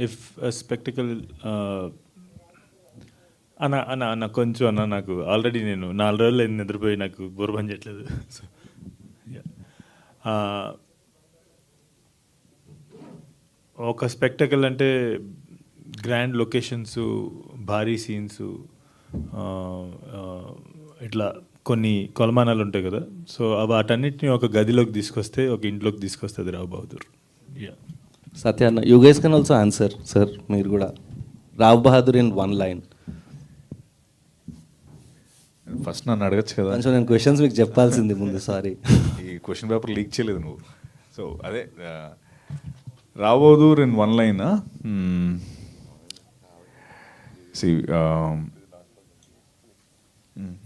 If spectacle అన్న కొంచెం అన్న నాకు ఆల్రెడీ నేను 4 రోజులు అయింది నిద్రపోయి నాకు బుర్ర పని చేయట్లేదు. సో ఒక స్పెక్టకల్ అంటే గ్రాండ్ లొకేషన్స్, భారీ సీన్స్, ఇట్లా కొన్ని కొలమానాలు ఉంటాయి కదా. సో వాటన్నిటిని ఒక గదిలోకి తీసుకొస్తే, ఒక ఇంట్లోకి తీసుకొస్తే అది రావు బహదూర్. సత్య అన్న, you guys can also answer sir. మీరు కూడా Rao Bahadur in 1 line. First నన్ను అడగచ్చు కదా. కొంచెం నేను క్వశ్చన్స్ మీకు చెప్పాల్సింది ముందు, సారీ. ఈ క్వశ్చన్ పేపర్ లీక్ చేయలేదు నువ్వు. సో అదే రావ్ బహదూర్ ఇన్ 1 line.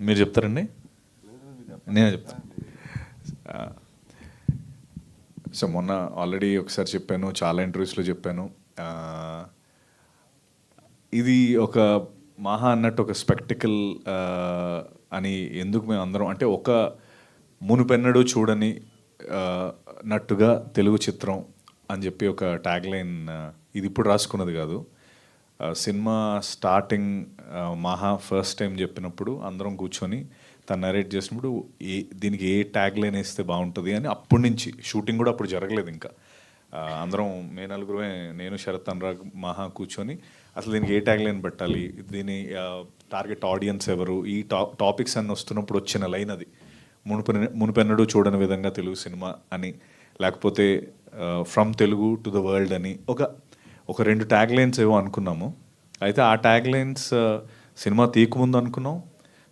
మీరు చెప్తారండి, నేనే చెప్తాను. సో మొన్న ఆల్రెడీ ఒకసారి చెప్పాను, చాలా ఇంటర్వ్యూస్లో చెప్పాను. ఇది ఒక మహా అన్నట్టు ఒక స్పెక్టికల్ అని ఎందుకు మేము అందరం అంటే, ఒక మునుపెన్నడూ చూడని నట్టుగా తెలుగు చిత్రం అని చెప్పి ఒక ట్యాగ్ లైన్. ఇది ఇప్పుడు రాసుకున్నది కాదు. సినిమా స్టార్టింగ్ మహా ఫస్ట్ టైం చెప్పినప్పుడు అందరం కూర్చొని తను నరేట్ చేసినప్పుడు దీనికి ఏ ట్యాగ్ లైన్ వేస్తే బాగుంటుంది అని అప్పటి నుంచి షూటింగ్ కూడా అప్పుడు జరగలేదు ఇంకా. అందరం నలుగురమే, నేను, శరత్, అనురాగ్, మహా కూర్చొని అసలు దీనికి ఏ ట్యాగ్ లైన్ పెట్టాలి, దీని టార్గెట్ ఆడియన్స్ ఎవరు, ఈ టాపిక్స్ అన్నీ వస్తున్నప్పుడు వచ్చిన లైన్ అది. మునుపెన్నడూ చూడని విధంగా తెలుగు సినిమా అని, లేకపోతే from Telugu to the world అని ఒక 2 ట్యాగ్ లైన్స్ ఏవో అనుకున్నాము. అయితే ఆ ట్యాగ్ లైన్స్ సినిమా తీయకముందు అనుకున్నాం.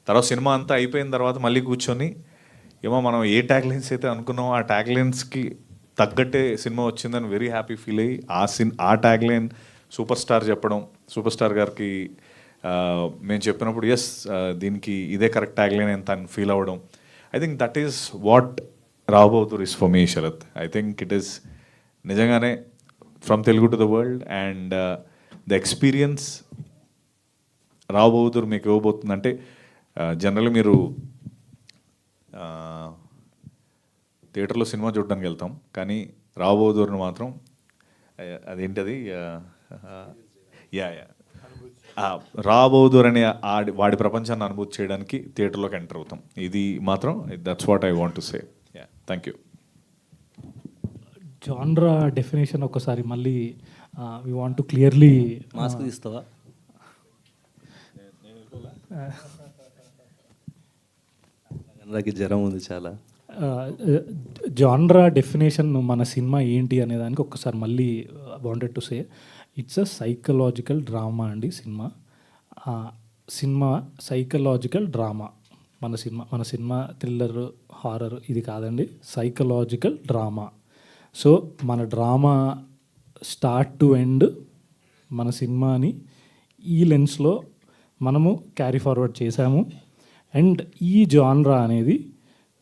తర్వాత సినిమా అంతా అయిపోయిన తర్వాత మళ్ళీ కూర్చొని ఏమో మనం ఏ ట్యాగ్ లైన్స్ అయితే అనుకున్నామో ఆ ట్యాగ్ లైన్స్కి తగ్గట్టే సినిమా వచ్చిందని వెరీ హ్యాపీ ఫీల్ అయ్యి ఆ ట్యాగ్ లైన్ సూపర్ స్టార్ చెప్పడం, సూపర్ స్టార్ గారికి మేము చెప్పినప్పుడు ఎస్ దీనికి ఇదే కరెక్ట్ ట్యాగ్ లైన్ అని తను ఫీల్ అవ్వడం. I think that is what Rao Bahadur is for me, Sharath. I think it is నిజంగానే from Telugu to the world. And the experience Rao Bahadur మీకు ఇవ్వబోతుంది. అంటే జనరల్గా మీరు థియేటర్లో సినిమా చూడడానికి వెళ్తాం, కానీ రావ్ బహదూర్ని మాత్రం అదేంటది రావ్ బహదూర్ అనే వాడి ప్రపంచాన్ని అనుభూతి చేయడానికి థియేటర్లోకి ఎంటర్ అవుతాం. ఇది మాత్రం that's what I want to say. Thank you. Genre definition ఒకసారి మళ్ళీ we want to clearly. Mask తీస్తావా? నాకు జ్వరం ఉంది చాలా. జాన్రా డెఫినేషన్ మన సినిమా ఏంటి అనే దానికి ఒక్కసారి మళ్ళీ wanted to say it's a psychological drama అండి. Cinema psychological drama. మన సినిమా థ్రిల్లర్, హారర్ ఇది కాదండి, సైకలాజికల్ డ్రామా. సో మన డ్రామా స్టార్ట్ టు ఎండ్ మన సినిమాని ఈ లెన్స్లో మనము క్యారీ ఫార్వర్డ్ చేశాము. అండ్ ఈ జాన్రా అనేది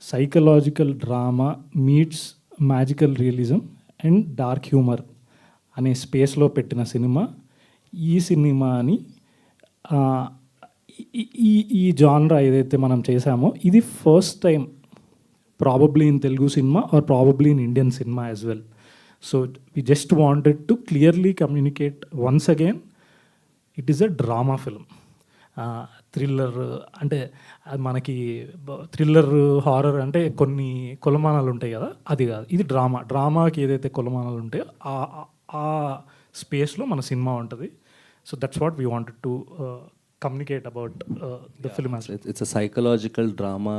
psychological drama meets magical realism and dark humour అనే స్పేస్లో పెట్టిన సినిమా. ఈ సినిమాని ఈ జాన్రా ఏదైతే మనం చేశామో ఇది first time probably in Telugu cinema or probably in Indian cinema as well. So we just wanted to clearly communicate once again it is a drama film. Thriller అంటే మనకి థ్రిల్లర్, హారర్ అంటే కొన్ని కొలమానాలు ఉంటాయి కదా, అది కాదు. ఇది డ్రామాకి ఏదైతే కొలమానాలు ఉంటాయో ఆ స్పేస్లో మన సినిమా ఉంటుంది. So that's what we wanted to communicate about the film as well. It's a psychological drama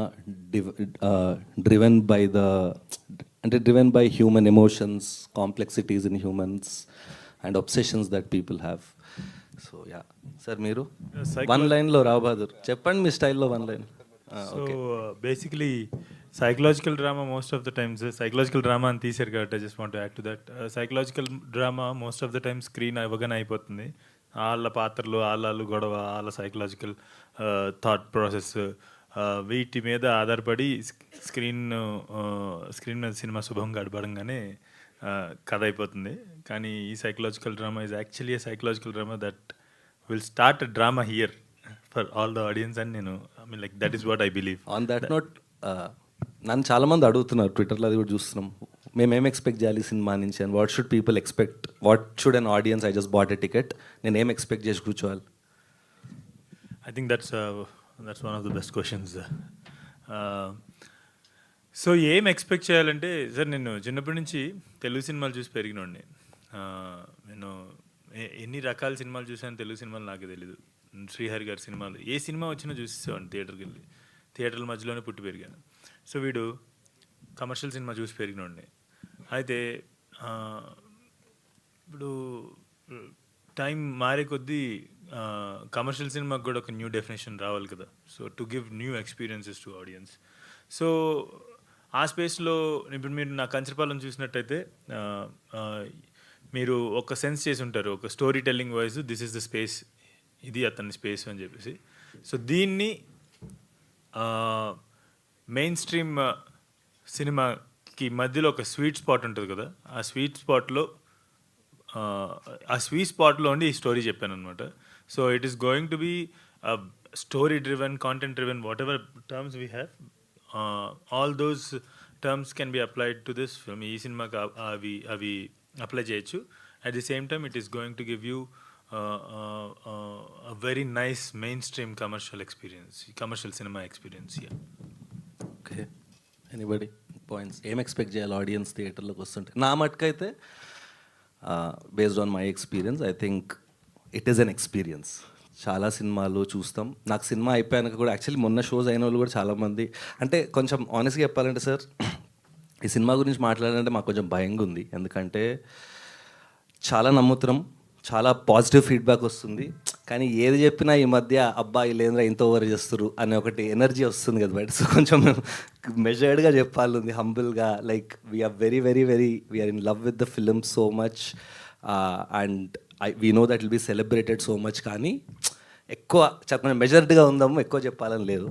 driven by human emotions, complexities in humans and obsessions that people have. So yeah, sir, మీరు 1 line లో రావ్ బహదూర్ చెప్పండి మీ స్టైల్లో 1 line. So basically psychological drama most of the times, psychological drama అని తీసారు కాబట్టి I just want to add to that. Psychological drama most of the time screen అవ్వగానే అయిపోతుంది. వాళ్ళ పాత్రలు, వాళ్ళ గొడవ, వాళ్ళ సైకలాజికల్ థాట్ ప్రాసెస్, వీటి మీద ఆధారపడి స్క్రీన్ మీద సినిమా శుభం గడపడంగానే కథ అయిపోతుంది. కానీ ఈ psychological drama is actually a psychological drama that will start a drama here for all the audience. And నేను I mean like that is what I believe. On that note నన్ను చాలామంది అడుగుతున్నారు ట్విట్టర్లో, అది కూడా చూస్తున్నాం. మేమేం ఎక్స్పెక్ట్ చేయాలి ఈ సినిమా నుంచి and what should people expect, what should an audience, I just bat a ticket, నేను ఏం ఎక్స్పెక్ట్ చేసి కూర్చోవాలి? I think that's one of the best questions. So ఏం ఎక్స్పెక్ట్ చేయాలంటే సార్, నేను చిన్నప్పటి నుంచి తెలుగు సినిమాలు చూసి పెరిగినోడిని. నేను ఎన్ని రకాల సినిమాలు చూసాను తెలుగు సినిమాలు నాకు తెలీదు. శ్రీహరి గారి సినిమాలు ఏ సినిమా వచ్చినా చూసేవాడిని థియేటర్కి వెళ్ళి. థియేటర్ల మధ్యలోనే పుట్టి పెరిగాను. సో వీడు కమర్షియల్ సినిమా చూసి పెరిగినోడిని. అయితే ఇప్పుడు టైం మారే కొద్దీ కమర్షియల్ సినిమాకి కూడా ఒక న్యూ డెఫినేషన్ రావాలి కదా. So to give new experiences to audience. So ఆ స్పేస్లో ఇప్పుడు మీరు నా కంచరపాలెం చూసినట్టయితే మీరు ఒక సెన్స్ చేసి ఉంటారు, ఒక story telling wise this is the space, ఇది అతని స్పేస్ అని చెప్పేసి. సో దీన్ని మెయిన్ స్ట్రీమ్ సినిమాకి మధ్యలో ఒక స్వీట్ స్పాట్ ఉంటుంది కదా, ఆ స్వీట్ స్పాట్లో ఉండి ఈ స్టోరీ చెప్పాను అనమాట. So it is going to be story driven, content driven, whatever terms we have, all those terms can be applied to this film. ఈ సినిమాకి అవి అప్లై చేయొచ్చు. At the same time it is going to give you a very nice mainstream commercial experience, commercial cinema experience. Yeah. Okay, anybody points? ఏం expect చేయాలి audience థియేటర్లోకి వస్తుంటే? నా మటుకైతే based on my experience I think it is an experience. చాలా సినిమాలు చూస్తాం. నాకు సినిమా అయిపోయాక కూడా యాక్చువల్లీ మొన్న షోస్ అయిన వాళ్ళు కూడా చాలామంది, అంటే కొంచెం ఆనెస్ట్గా చెప్పాలంటే సార్, ఈ సినిమా గురించి మాట్లాడాలంటే మాకు కొంచెం భయంగా ఉంది. ఎందుకంటే చాలా నమ్ముతున్నాం, చాలా పాజిటివ్ ఫీడ్బ్యాక్ వస్తుంది, కానీ ఏది చెప్పినా ఈ మధ్య అబ్బాయి లేదురా ఇంత ఓవర్ చేస్తారు అనే ఒకటి ఎనర్జీ వస్తుంది కదా బయట. సో కొంచెం మెజర్డ్గా చెప్పాలి, హంబుల్గా, like we're we're in love with the film so much and we know that will be celebrated so much. కానీ ఎక్కువ చెప్పండి, మెజర్డ్గా ఉందాము, ఎక్కువ చెప్పాలని లేదు.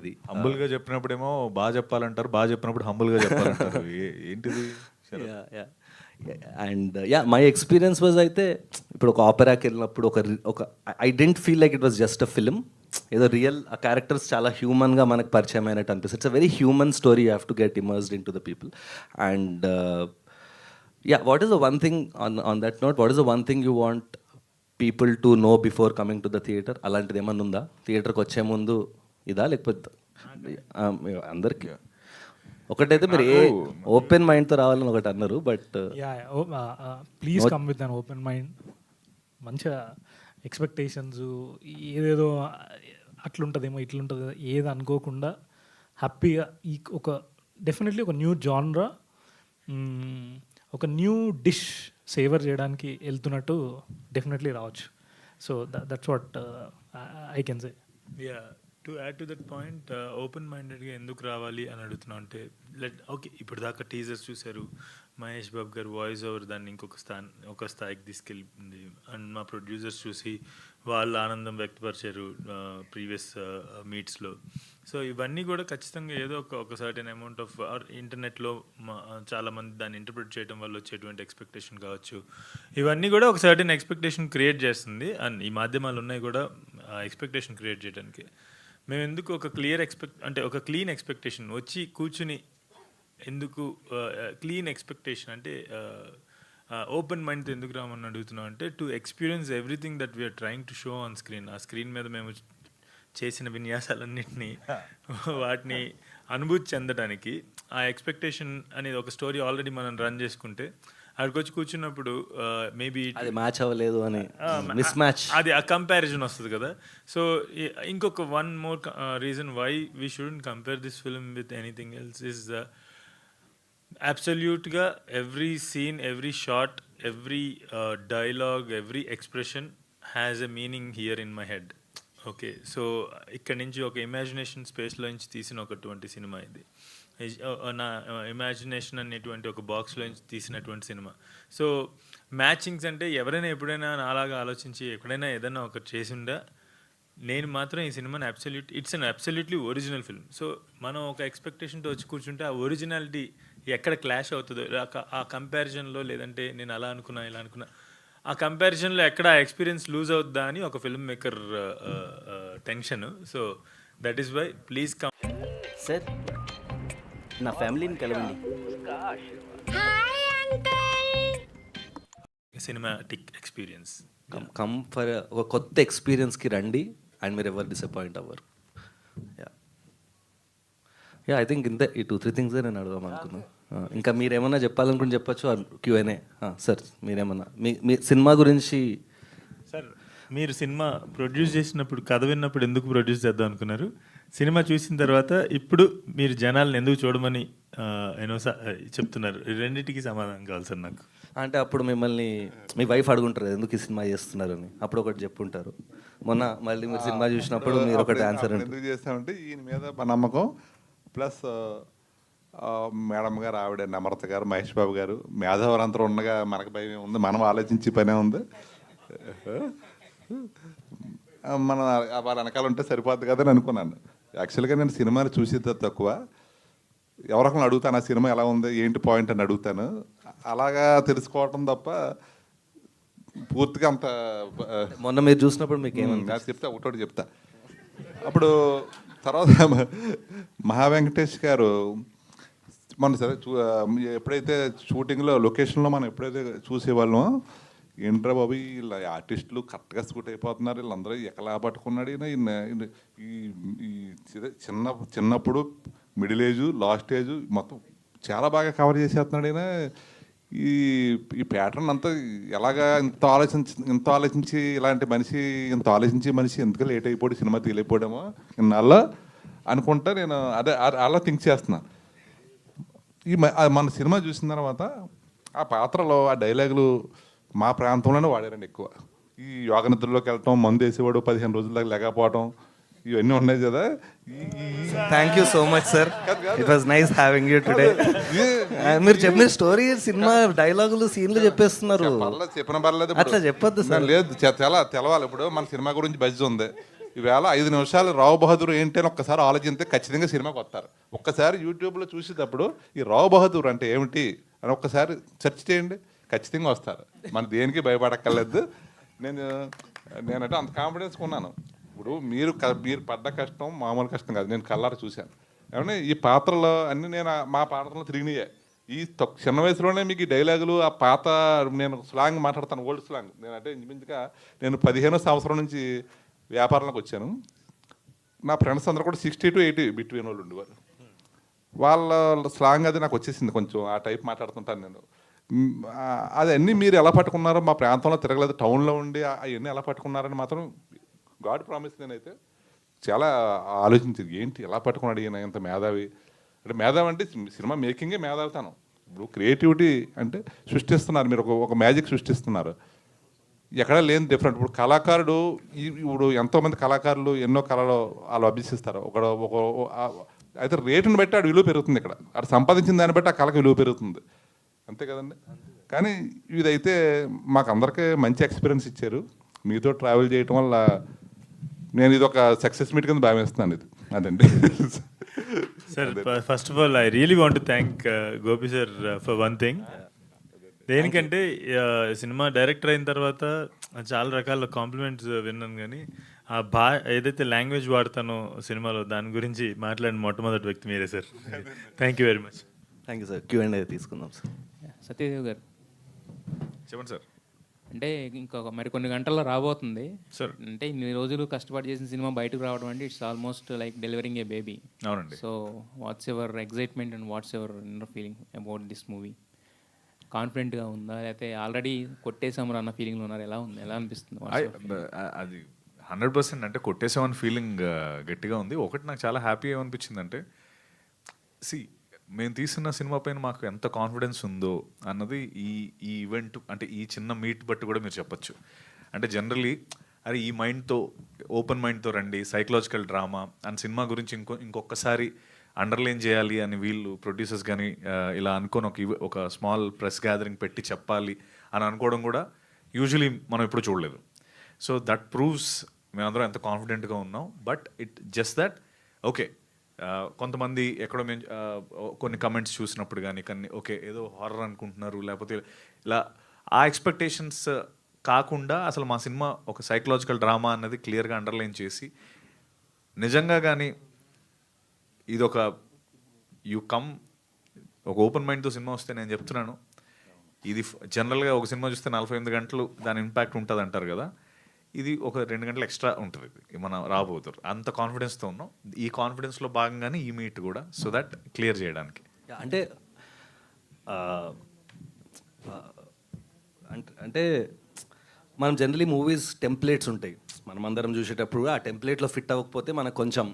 ఇది హంబుల్గా చెప్పినప్పుడేమో బాగా చెప్పాలంటారు, బాగా చెప్పినప్పుడు హంబుల్గా చెప్పాలంటారు. ఏంటిది? అండ్ మై ఎక్స్పీరియన్స్ వాజ్, అయితే ఇప్పుడు ఒక ఆపరాకి వెళ్ళినప్పుడు ఒక I didn't feel like it was just a film. ఏదో రియల్ ఆ క్యారెక్టర్స్ చాలా హ్యూమన్గా మనకు పరిచయం అయినట్టు అనిపిస్తుంది. It's a very human story, you have to get immersed in to the people. And what is the one thing on that note, what is the one thing you want people to know before coming to the theatre? అలాంటిది ఏమన్నా ఉందా? థియేటర్కి వచ్చే ముందు ఇదా, లేకపోతే అందరికీ ఒకటైతే మీరు ఓపెన్ మైండ్తో రావాలని ఒకటి అన్నారు, but please come with an open mind. మంచిగా ఎక్స్పెక్టేషన్స్ ఏదేదో అట్లుంటుందేమో ఇట్లుంటుంది ఏది అనుకోకుండా హ్యాపీగా ఈ ఒక డెఫినెట్లీ ఒక న్యూ జాన్రా, ఒక న్యూ డిష్ సేవర్ చేయడానికి వెళ్తున్నట్టు డెఫినెట్లీ రావచ్చు. So that's what I can say. Yeah, to add to that point, open మైండెడ్గా ఎందుకు రావాలి అని అడుగుతున్నాం అంటే, ఓకే ఇప్పుడు దాకా టీజర్స్ చూశారు, మహేష్ బాబు గారు వాయిస్ ఓవర్ దాన్ని ఒక స్థాయికి తీసుకెళ్ళింది, అండ్ మా ప్రొడ్యూసర్స్ చూసి వాళ్ళు ఆనందం వ్యక్తపరిచారు ప్రీవియస్ మీట్స్లో. సో ఇవన్నీ కూడా ఖచ్చితంగా ఏదో ఒక సర్టెన్ అమౌంట్ ఆఫ్ ఇంటర్నెట్లో చాలామంది దాన్ని ఇంటర్ప్రిట్ చేయడం వల్ల వచ్చేటువంటి ఎక్స్పెక్టేషన్ కావచ్చు, ఇవన్నీ కూడా ఒక సర్టెన్ ఎక్స్పెక్టేషన్ క్రియేట్ చేస్తుంది. అండ్ ఈ మాధ్యమాలు ఉన్నాయి కూడా ఎక్స్పెక్టేషన్ క్రియేట్ చేయడానికి. మేము ఎందుకు ఒక ఒక క్లీన్ ఎక్స్పెక్టేషన్ వచ్చి కూర్చుని, ఎందుకు క్లీన్ ఎక్స్పెక్టేషన్ అంటే ఓపెన్ మైండ్తో ఎందుకు రామని అడుగుతున్నాం అంటే, to experience everything that we're trying to show on screen. ఆ స్క్రీన్ మీద మేము చేసిన విన్యాసాలన్నింటినీ వాటిని అనుభూతి చెందడానికి, ఆ ఎక్స్పెక్టేషన్ అనేది ఒక స్టోరీ ఆల్రెడీ మనం రన్ చేసుకుంటే అక్కడికి వచ్చి కూర్చున్నప్పుడు మేబీ అది మ్యాచ్ అవ్వలేదు అని మిస్ మ్యాచ్, అది ఆ కంపారిజన్ వస్తుంది కదా. సో ఇంకొక one more reason why we shouldn't compare this film with anything else is అబ్సల్యూట్గా every scene, every shot, every dialogue, every expression has a meaning here in my head. Okay, so ఇక్కడ నుంచి ఒక imagination స్పేస్లో నుంచి తీసిన ఒకటువంటి cinema ఇది. నా imagination అనేటువంటి ఒక బాక్స్లో నుంచి తీసినటువంటి సినిమా. సో మ్యాచింగ్స్ అంటే ఎవరైనా ఎప్పుడైనా నాలాగా ఆలోచించి ఎక్కడైనా ఏదైనా ఒకటి చేసిండా, నేను మాత్రం ఈ సినిమాని it's an absolutely original film. So మనం ఒక ఎక్స్పెక్టేషన్తో వచ్చి కూర్చుంటే ఆ ఒరిజినాలిటీ ఎక్కడ క్లాష్ అవుతుందో, ఆ కంపారిజన్లో, లేదంటే నేను అలా అనుకున్నా ఇలా అనుకున్నా, ఆ కంపారిజన్లో ఎక్కడ ఆ ఎక్స్పీరియన్స్ లూజ్ అవుద్దా అని ఒక film maker tension. So that is why please come. Sir, నా ఫ్యామిలీని కలవండి. Cinematic experience. కమ్ ఫర్ ఒక కొత్త ఎక్స్పీరియన్స్కి రండి అండ్ మీరు ఎవరు డిసప్పాయింట్ అవ్వరు. యా ఐ థింక్ ఇంతే, ఈ 2-3 థింగ్సే నేను అడదాం అనుకున్నాను. ఇంకా మీరేమన్నా చెప్పాలనుకుని చెప్పచ్చు. Q&A సార్, మీరేమన్నా మీ సినిమా గురించి. సార్, మీరు సినిమా ప్రొడ్యూస్ చేసినప్పుడు కథ విన్నప్పుడు ఎందుకు ప్రొడ్యూస్ చేద్దాం అనుకున్నారు? సినిమా చూసిన తర్వాత ఇప్పుడు మీరు జనాలను ఎందుకు చూడమని చెప్తున్నారు? రెండింటికి సమాధానం కావాలి సార్ నాకు. అంటే అప్పుడు మిమ్మల్ని మీ వైఫ్ అడుగుంటారు ఎందుకు ఈ సినిమా చేస్తున్నారని, అప్పుడు ఒకటి చెప్పుంటారు. మొన్న మళ్ళీ మీరు సినిమా చూసినప్పుడు మీరు ఒకటి ఆన్సర్ ఎందుకు చేస్తామంటే ఈయన మీద మా నమ్మకం, ప్లస్ మేడం గారు, ఆవిడ నమ్రత గారు, మహేష్ బాబు గారు, మేధావరంతరం ఉండగా మనకు భయం ఉంది, మనం ఆలోచించి పనే ఉంది. మన వాళ్ళ వెనకాల ఉంటే సరిపోద్ది కదా అని అనుకున్నాను. యాక్చువల్గా నేను సినిమాని చూసేది తక్కువ, ఎవరొకరిని అడుగుతాను ఆ సినిమా ఎలా ఉంది ఏంటి పాయింట్ అని అడుగుతాను. అలాగా తెలుసుకోవటం తప్ప పూర్తిగా అంత. మొన్న మీరు చూసినప్పుడు మీకు ఏమన్నా చెప్తా, ఒకటోటి చెప్తా. అప్పుడు తర్వాత మహా వెంకటేష్ గారు మన సరే ఎప్పుడైతే షూటింగ్లో లొకేషన్లో మనం ఎప్పుడైతే చూసేవాళ్ళమో, ఏంట్రా బాబు వీళ్ళ ఆర్టిస్టులు కరెక్ట్గా షూట్ అయిపోతున్నారు, వీళ్ళందరూ ఎక్కలా పట్టుకున్నాడు ఈయన. ఈ చిన్నప్పుడు మిడిల్ ఏజు, లాస్ట్ ఏజు మొత్తం చాలా బాగా కవర్ చేసేస్తున్నాడు ఈయన. ఈ ప్యాటర్న్ అంతా ఎలాగా ఇంత ఆలోచించి ఇలాంటి మనిషి, ఇంత ఆలోచించి మనిషి ఎందుకు లేట్ అయిపోయి సినిమా తీయలేకపోయాడేమో ఇన్నాళ్ళ అనుకుంటా నేను అదే అలా థింక్ చేస్తున్నా. మన సినిమా చూసిన తర్వాత ఆ పాత్రలో ఆ డైలాగులు మా ప్రాంతంలోనే వాడారండి ఎక్కువ. ఈ యోగ నిద్రలోకి వెళ్ళటం, మందు వేసేవాడు 15 రోజుల దాకా లేకపోవటం, ఇవన్నీ ఉన్నాయి కదా. Thank you so much sir, it was nice having you today. మీరు చెప్పిన స్టోరీ, సినిమా డైలాగులు, సీన్లు చెప్పేస్తున్నారు. చెప్పిన పర్లేదు, అట్లా చెప్పొద్దు సార్. లేదు తెలవాలి. ఇప్పుడు మన సినిమా గురించి బజ్జి ఉంది. ఈవేళ 5 నిమిషాలు రావు బహదూర్ ఏంటి అని ఒక్కసారి ఆలోచిస్తే ఖచ్చితంగా సినిమాకి వస్తారు. ఒక్కసారి యూట్యూబ్లో చూసేటప్పుడు ఈ రావు బహదూర్ అంటే ఏమిటి అని ఒక్కసారి సెర్చ్ చేయండి, ఖచ్చితంగా వస్తారు. మన దేనికి భయపడక్కర్లేదు. నేనంటే అంత కాన్ఫిడెన్స్గా ఉన్నాను. ఇప్పుడు మీరు పడ్డ కష్టం మామూలు కష్టం కాదు, నేను కళ్ళారా చూశాను. ఏమన్నా ఈ పాత్రలో అన్నీ నేను మా పాత్రలో తిరిగినాయే. ఈ చిన్న వయసులోనే మీకు ఈ డైలాగులు, ఆ పాత నేను స్లాంగ్ మాట్లాడతాను, ఓల్డ్ స్లాంగ్. నేనంటే ఇంచుమించుగా నేను 15వ సంవత్సరం నుంచి వ్యాపారంలోకి వచ్చాను. నా ఫ్రెండ్స్ అందరూ కూడా 60 to 80 బిట్వీన్ వాళ్ళు ఉండేవారు. వాళ్ళ స్లాంగ్ అది నాకు వచ్చేసింది, కొంచెం ఆ టైప్ మాట్లాడుతుంటాను నేను. అది అన్నీ మీరు ఎలా పట్టుకున్నారో, మా ప్రాంతంలో తిరగలేదు, టౌన్లో ఉండి అవన్నీ ఎలా పట్టుకున్నారని మాత్రం గాడ్ ప్రామిస్ నేనైతే చాలా ఆలోచించింది. ఏంటి ఎలా పట్టుకున్నాడు ఈయన ఇంత మేధావి అంటే? మేధావి అంటే సినిమా మేకింగే మేధావితనం. ఇప్పుడు క్రియేటివిటీ అంటే సృష్టిస్తున్నారు, మీరు ఒక మ్యాజిక్ సృష్టిస్తున్నారు, ఎక్కడా లేని డిఫరెంట్. ఇప్పుడు కళాకారుడు, ఇప్పుడు ఎంతోమంది కళాకారులు ఎన్నో కళలు వాళ్ళు అభ్యసిస్తారు. అయితే రేటుని బట్టి ఆడు విలువ పెరుగుతుంది. ఇక్కడ ఆడు సంపాదించిన దాన్ని బట్టి ఆ కళకి విలువ పెరుగుతుంది, అంతే కదండి. కానీ ఇదైతే మాకు అందరికీ మంచి ఎక్స్పీరియన్స్ ఇచ్చారు. మీతో ట్రావెల్ చేయటం వల్ల నేను ఇది ఒక సక్సెస్ మీట్ కింద భావిస్తున్నాను. ఇది అదండి sir. First of all I really want to thank Gopi sir for one thing. దేనికంటే సినిమా డైరెక్టర్ అయిన తర్వాత చాలా రకాల కాంప్లిమెంట్స్ విన్నాను, కానీ ఆ ఏదైతే లాంగ్వేజ్ వాడతానో సినిమాలో దాని గురించి మాట్లాడిన మొట్టమొదటి వ్యక్తి మీరే sir. Thank you very much. Thank you sir. Q&A తీసుకుందాం సార్. సత్యదేవ్ గారు చెప్పండి సార్. అంటే ఇంకొక మరికొన్ని గంటల్లో రాబోతుంది సార్. అంటే ఇన్ని రోజులు కష్టపడి చేసిన సినిమా బయటకు రావడం అంటే it's almost like delivering a baby. అవునండి. So what's ever excitement and what's ever inner feeling about this movie? కాన్ఫిడెంట్గా ఉందా, లేకపోతే ఆల్రెడీ కొట్టేసాము అన్న ఫీలింగ్లో ఉన్నారు? ఎలా ఉంది, ఎలా అనిపిస్తుంది? అది 100% అంటే కొట్టేసామని ఫీలింగ్ గట్టిగా ఉంది. ఒకటి నాకు చాలా హ్యాపీ ఏమనిపించింది అంటే, మేము తీసిన సినిమా పైన మాకు ఎంత కాన్ఫిడెన్స్ ఉందో అన్నది ఈ ఈవెంట్, అంటే ఈ చిన్న మీట్ బట్టి కూడా మీరు చెప్పచ్చు. అంటే జనరలీ అరే ఈ మైండ్తో, ఓపెన్ మైండ్తో రండి, సైకలాజికల్ డ్రామా అని సినిమా గురించి ఇంకొకసారి అండర్లైన్ చేయాలి అని వీళ్ళు ప్రొడ్యూసర్స్ కానీ ఇలా అనుకొని ఒక స్మాల్ ప్రెస్ గ్యాదరింగ్ పెట్టి చెప్పాలి అని అనుకోవడం కూడా యూజువలీ మనం ఎప్పుడు చూడలేదు. సో దట్ ప్రూవ్స్ మేమందరం ఎంత కాన్ఫిడెంట్గా ఉన్నాం. But it just that okay, కొంతమంది ఎక్కడో మేము కొన్ని కమెంట్స్ చూసినప్పుడు కానీ ఓకే ఏదో హారర్ అనుకుంటున్నారు, లేకపోతే ఇలా ఆ ఎక్స్పెక్టేషన్స్ కాకుండా అసలు మా సినిమా ఒక సైకలాజికల్ డ్రామా అన్నది క్లియర్గా అండర్లైన్ చేసి, నిజంగా కానీ ఇదొక యూ కమ్ ఒక ఓపెన్ మైండ్తో సినిమా వస్తే నేను చెప్తున్నాను, ఇది జనరల్గా ఒక సినిమా చూస్తే 48 గంటలు దాని ఇంపాక్ట్ ఉంటుంది అంటారు కదా, ఇది ఒక 2 గంటలు ఎక్స్ట్రా ఉంటుంది ఇది మనం రాబోతున్నారు అంత కాన్ఫిడెన్స్తో ఉన్నాం. ఈ కాన్ఫిడెన్స్లో భాగంగానే ఈ మీట్ కూడా, సో దట్ క్లియర్ చేయడానికి. అంటే అంటే మనం జనరలీ మూవీస్ టెంప్లెట్స్ ఉంటాయి, మనం అందరం చూసేటప్పుడు ఆ టెంప్లెట్లో ఫిట్ అవ్వకపోతే మనకు కొంచెం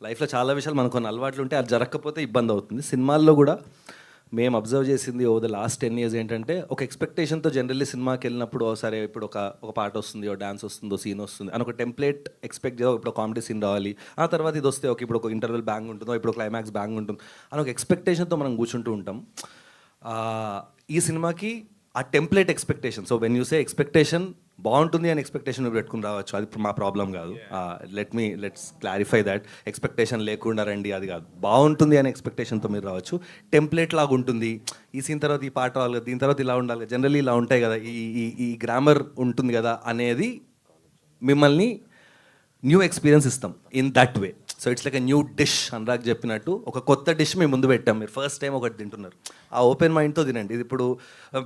లైఫ్లో చాలా విషయాలు మనకు కొన్ని అలవాట్లు ఉంటాయి, అది జరగకపోతే ఇబ్బంది అవుతుంది. సినిమాల్లో కూడా మేము అబ్జర్వ్ చేసింది ఓవర్ ద లాస్ట్ 10 years ఏంటంటే, ఒక ఎక్స్పెక్టేషన్తో జనరల్లీ సినిమాకి వెళ్ళినప్పుడు సరే ఇప్పుడు ఒక పాట వస్తుంది, ఒక డాన్స్ వస్తుందో, సీన్ వస్తుంది అని ఒక టెంప్లెట్ ఎక్స్పెక్ట్ చేయాలి. ఇప్పుడు కామెడీ సీన్ రావాలి, ఆ తర్వాత ఇది వస్తే ఇప్పుడు ఒక ఇంటర్వెల్ బ్యాంగ్ ఉంటుందో, ఇప్పుడు క్లైమాక్స్ బ్యాంగ్ ఉంటుంది అని ఒక ఎక్స్పెక్టేషన్తో మనం కూర్చుంటూ ఉంటాం. ఈ సినిమాకి ఆ template expectation, so when you say expectation బాగుంటుంది అని ఎక్స్పెక్టేషన్ పెట్టుకుని రావచ్చు, అది మా ప్రాబ్లం కాదు. Let's clarify that. ఎక్స్పెక్టేషన్ లేకుండా రండి అది కాదు, బాగుంటుంది అనే ఎక్స్పెక్టేషన్తో మీరు రావచ్చు. టెంప్లెట్ లాగా ఉంటుంది, ఈ సీన్ తర్వాత ఈ పాట రావాలి, దీని తర్వాత ఇలా ఉండాలి, జనరల్లీ ఇలా ఉంటాయి కదా, ఈ గ్రామర్ ఉంటుంది కదా అనేది మిమ్మల్ని న్యూ ఎక్స్పీరియన్స్ ఇస్తాం in that way. So it's like a new dish. Anurag చెప్పినట్టు ఒక కొత్త డిష్ మేము ముందు పెట్టాం, మీరు ఫస్ట్ టైం ఒకటి తింటున్నారు, ఆ ఓపెన్ మైండ్తో తినండి. ఇది ఇప్పుడు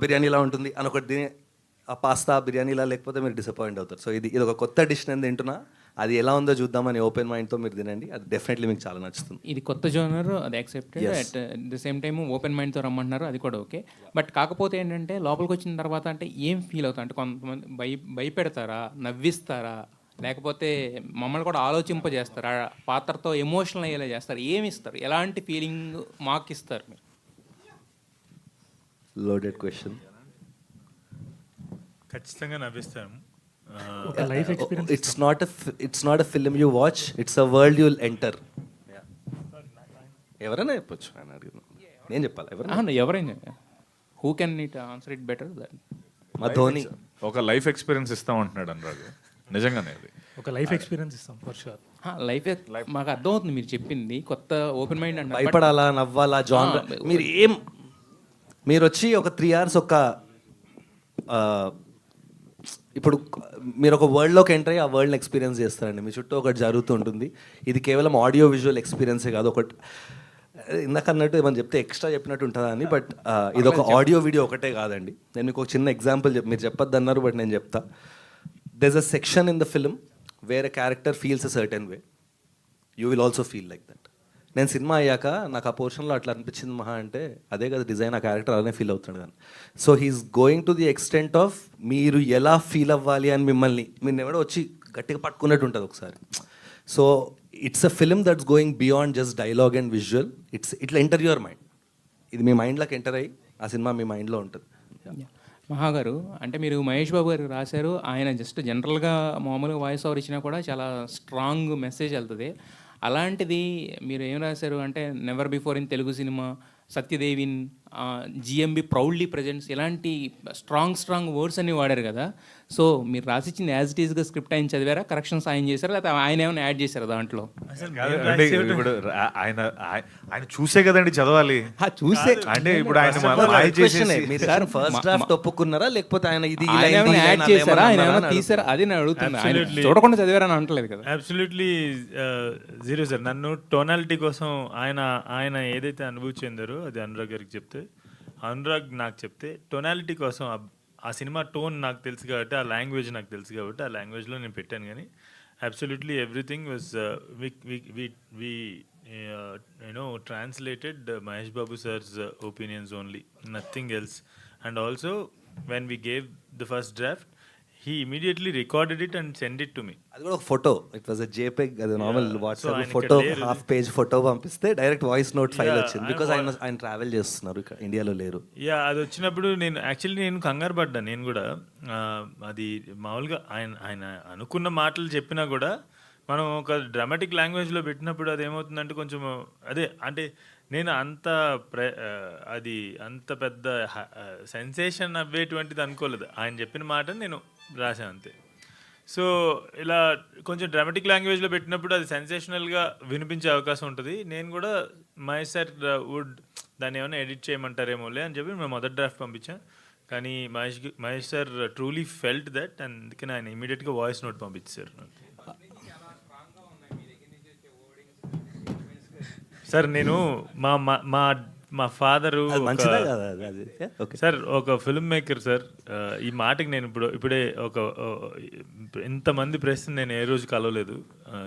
బిర్యానీ ఇలా ఉంటుంది అని ఒకటి తిని ఆ పాస్తా బిర్యానీలా లేకపోతే మీరు డిసప్పాయింట్ అవుతారు. సో ఇది ఒక కొత్త డిష్ నేను తింటున్నా, అది ఎలా ఉందో చూద్దామని ఓపెన్ మైండ్తో మీరు తినండి, అది డెఫినెట్లీ మీకు చాలా నచ్చుతుంది. ఇది కొత్త జోనర్, అది accepted. At the same time open మైండ్తో రమ్మంటున్నారు, అది కూడా ఓకే. బట్ కాకపోతే ఏంటంటే లోపలికి వచ్చిన తర్వాత అంటే ఏం ఫీల్ అవుతా అంటే, కొంతమంది భయపెడతారా, నవ్విస్తారా, లేకపోతే మమ్మల్ని కూడా ఆలోచింపజేస్తారా, పాత్రతో ఎమోషనల్ అయ్యేలా చేస్తారు, ఏమి ఇస్తారు, ఎలాంటి ఫీలింగ్ మాకు ఇస్తారు మీరు? Loaded question. ఖచ్చితంగా నవ్విస్తాను. ఒక life experience. It's not a film you watch, it's a world you will enter. ఎవరైనా చెప్పొచ్చు, ఆయన అడిగిన నేను చెప్పాలి ఎవరైనా who can it answer it better than మా ధోని. ఒక లైఫ్ ఎక్స్పీరియన్స్ ఇస్తామంటున్నాడు అనురాగ్, నిజంగానే అది ఒక లైఫ్ ఎక్స్పీరియన్స్ ఇస్తాం ఫర్ షూర్. లైఫ్ మాకు అర్థమవుతుంది మీరు చెప్పింది, కొత్త ఓపెన్ మైండ్ అంటే భయపడాలా, నవ్వాలా, జాన్ మీరు వచ్చి ఒక 3 hours ఇప్పుడు మీరు ఒక వరల్డ్లోకి ఎంటర్ అయ్యి ఆ వరల్డ్ని ఎక్స్పీరియన్స్ చేస్తారండి. మీ చుట్టూ ఒకటి జరుగుతూ ఉంటుంది. ఇది కేవలం ఆడియో విజువల్ ఎక్స్పీరియన్సే కాదు, ఒకటి ఇందాక అన్నట్టు ఏమని చెప్తే ఎక్స్ట్రా చెప్పినట్టు ఉంటుందా అని, బట్ ఇది ఒక ఆడియో వీడియో ఒకటే కాదండి. నేను మీకు ఒక చిన్న ఎగ్జాంపుల్ మీరు చెప్పొద్దు అన్నారు, బట్ నేను చెప్తా. there's a section in the film where a character feels a certain way. You will also feel like that. నేను సినిమా అయ్యాక నాకు ఆ పోర్షన్లో అట్లా అనిపించింది మహా అంటే, అదే కదా డిజైన్, ఆ క్యారెక్టర్ అలానే ఫీల్ అవుతాడు కానీ. So he is going to the extent of మీరు ఎలా ఫీల్ అవ్వాలి అని మిమ్మల్ని మీరు ఎవడో వచ్చి గట్టిగా పట్టుకున్నట్టు ఉంటుంది ఒకసారి. So it's a film that's going beyond just dialogue and visual. ఇట్లా ఎంటర్ యువర్ మైండ్. ఇది మీ మైండ్లోకి ఎంటర్ అయ్యి ఆ సినిమా మీ మైండ్లో ఉంటుంది. మహాగారు అంటే మీరు మహేష్ బాబు గారు రాశారు, ఆయన జస్ట్ జనరల్గా మామూలుగా వాయిస్ ఓవర్ ఇచ్చినా కూడా చాలా స్ట్రాంగ్ మెసేజ్ వెళ్తుంది. అలాంటిది మీరు ఏం రాశారు అంటే, never before in Telugu cinema, సత్యదేవిన్, జిఎంబి ప్రౌడ్లీ ప్రజెంట్స్, ఇలాంటి స్ట్రాంగ్ వర్డ్స్ అన్ని వాడారు కదా. సో మీరు రాసిచ్చింది యాజ్ ఇట్ ఈస్గా స్క్రిప్ట్ ఆయన చదివారా, కరెక్షన్స్ ఆయన చేశారా, లేకపోతే ఆయన ఏమైనా యాడ్ చేశారా దాంట్లో? అంటే ఇప్పుడు ఆయన చూసే కదండి చదవాలి, చూసే అంటే ఇప్పుడు ఆయన ఫస్ట్ డ్రాఫ్ట్ ఒప్పుకున్నారా లేకపోతే ఆయన ఇది యాడ్ చేశారా, ఆయన ఏమైనా తీసారా, అది నేను అడుగుతున్నా. ఆయన చూడకుండా చదివారని అంటలేదు కదా. Absolutely zero sir. నన్ను టోనాలిటీ కోసం ఆయన ఏదైతే అనుభూతి చెందారో అది అనురాగ్ గారికి చెప్తే, అనురాగ్ నాకు చెప్తే, టోనాలిటీ కోసం ఆ సినిమా టోన్ నాకు తెలుసు కాబట్టి, ఆ లాంగ్వేజ్ నాకు తెలుసు కాబట్టి, ఆ లాంగ్వేజ్లో నేను పెట్టాను. కానీ absolutely everything was translated Mahesh Babu sir's opinions only, nothing else. And also when we gave the first draft, he immediately recorded it and sent it to me. అది కూడా ఒక photo, it was a JPEG, అది normal WhatsApp photo, half page photo పంపిస్తే direct voice note file వచ్చింది. Because ఆయన travel చేస్తున్నారు, ఇక్కడ ఇండియాలో లేరు. అది వచ్చినప్పుడు నేను కంగారు పడ్డా. నేను కూడా అది మామూలుగా ఆయన అనుకున్న మాటలు చెప్పినా కూడా మనం ఒక డ్రామాటిక్ లాంగ్వేజ్లో పెట్టినప్పుడు అది ఏమవుతుందంటే కొంచెం అదే అంటే నేను అది అంత పెద్ద సెన్సేషన్ అవ్వేటువంటిది అనుకోలేదు. ఆయన చెప్పిన మాట నేను రాశాను అంతే. సో ఇలా కొంచెం డ్రామాటిక్ లాంగ్వేజ్లో పెట్టినప్పుడు అది సెన్సేషనల్గా వినిపించే అవకాశం ఉంటుంది. నేను కూడా మహేష్ సార్ దాన్ని ఏమైనా ఎడిట్ చేయమంటారేమోలే అని చెప్పి మేము మొదటి డ్రాఫ్ట్ పంపించాను. కానీ Mahesh sir truly felt that, అందుకని ఆయన ఇమీడియట్గా వాయిస్ నోట్ పంపించారు. సార్ నేను మా మా ఫాదరు అది మంచిదా కదా అది ఓకే. సార్ ఒక ఫిల్మ్ మేకర్ సార్. ఈ మాటకి నేను ఇప్పుడే ఇంతమంది ప్రెస్ని నేను ఏ రోజు కలవలేదు.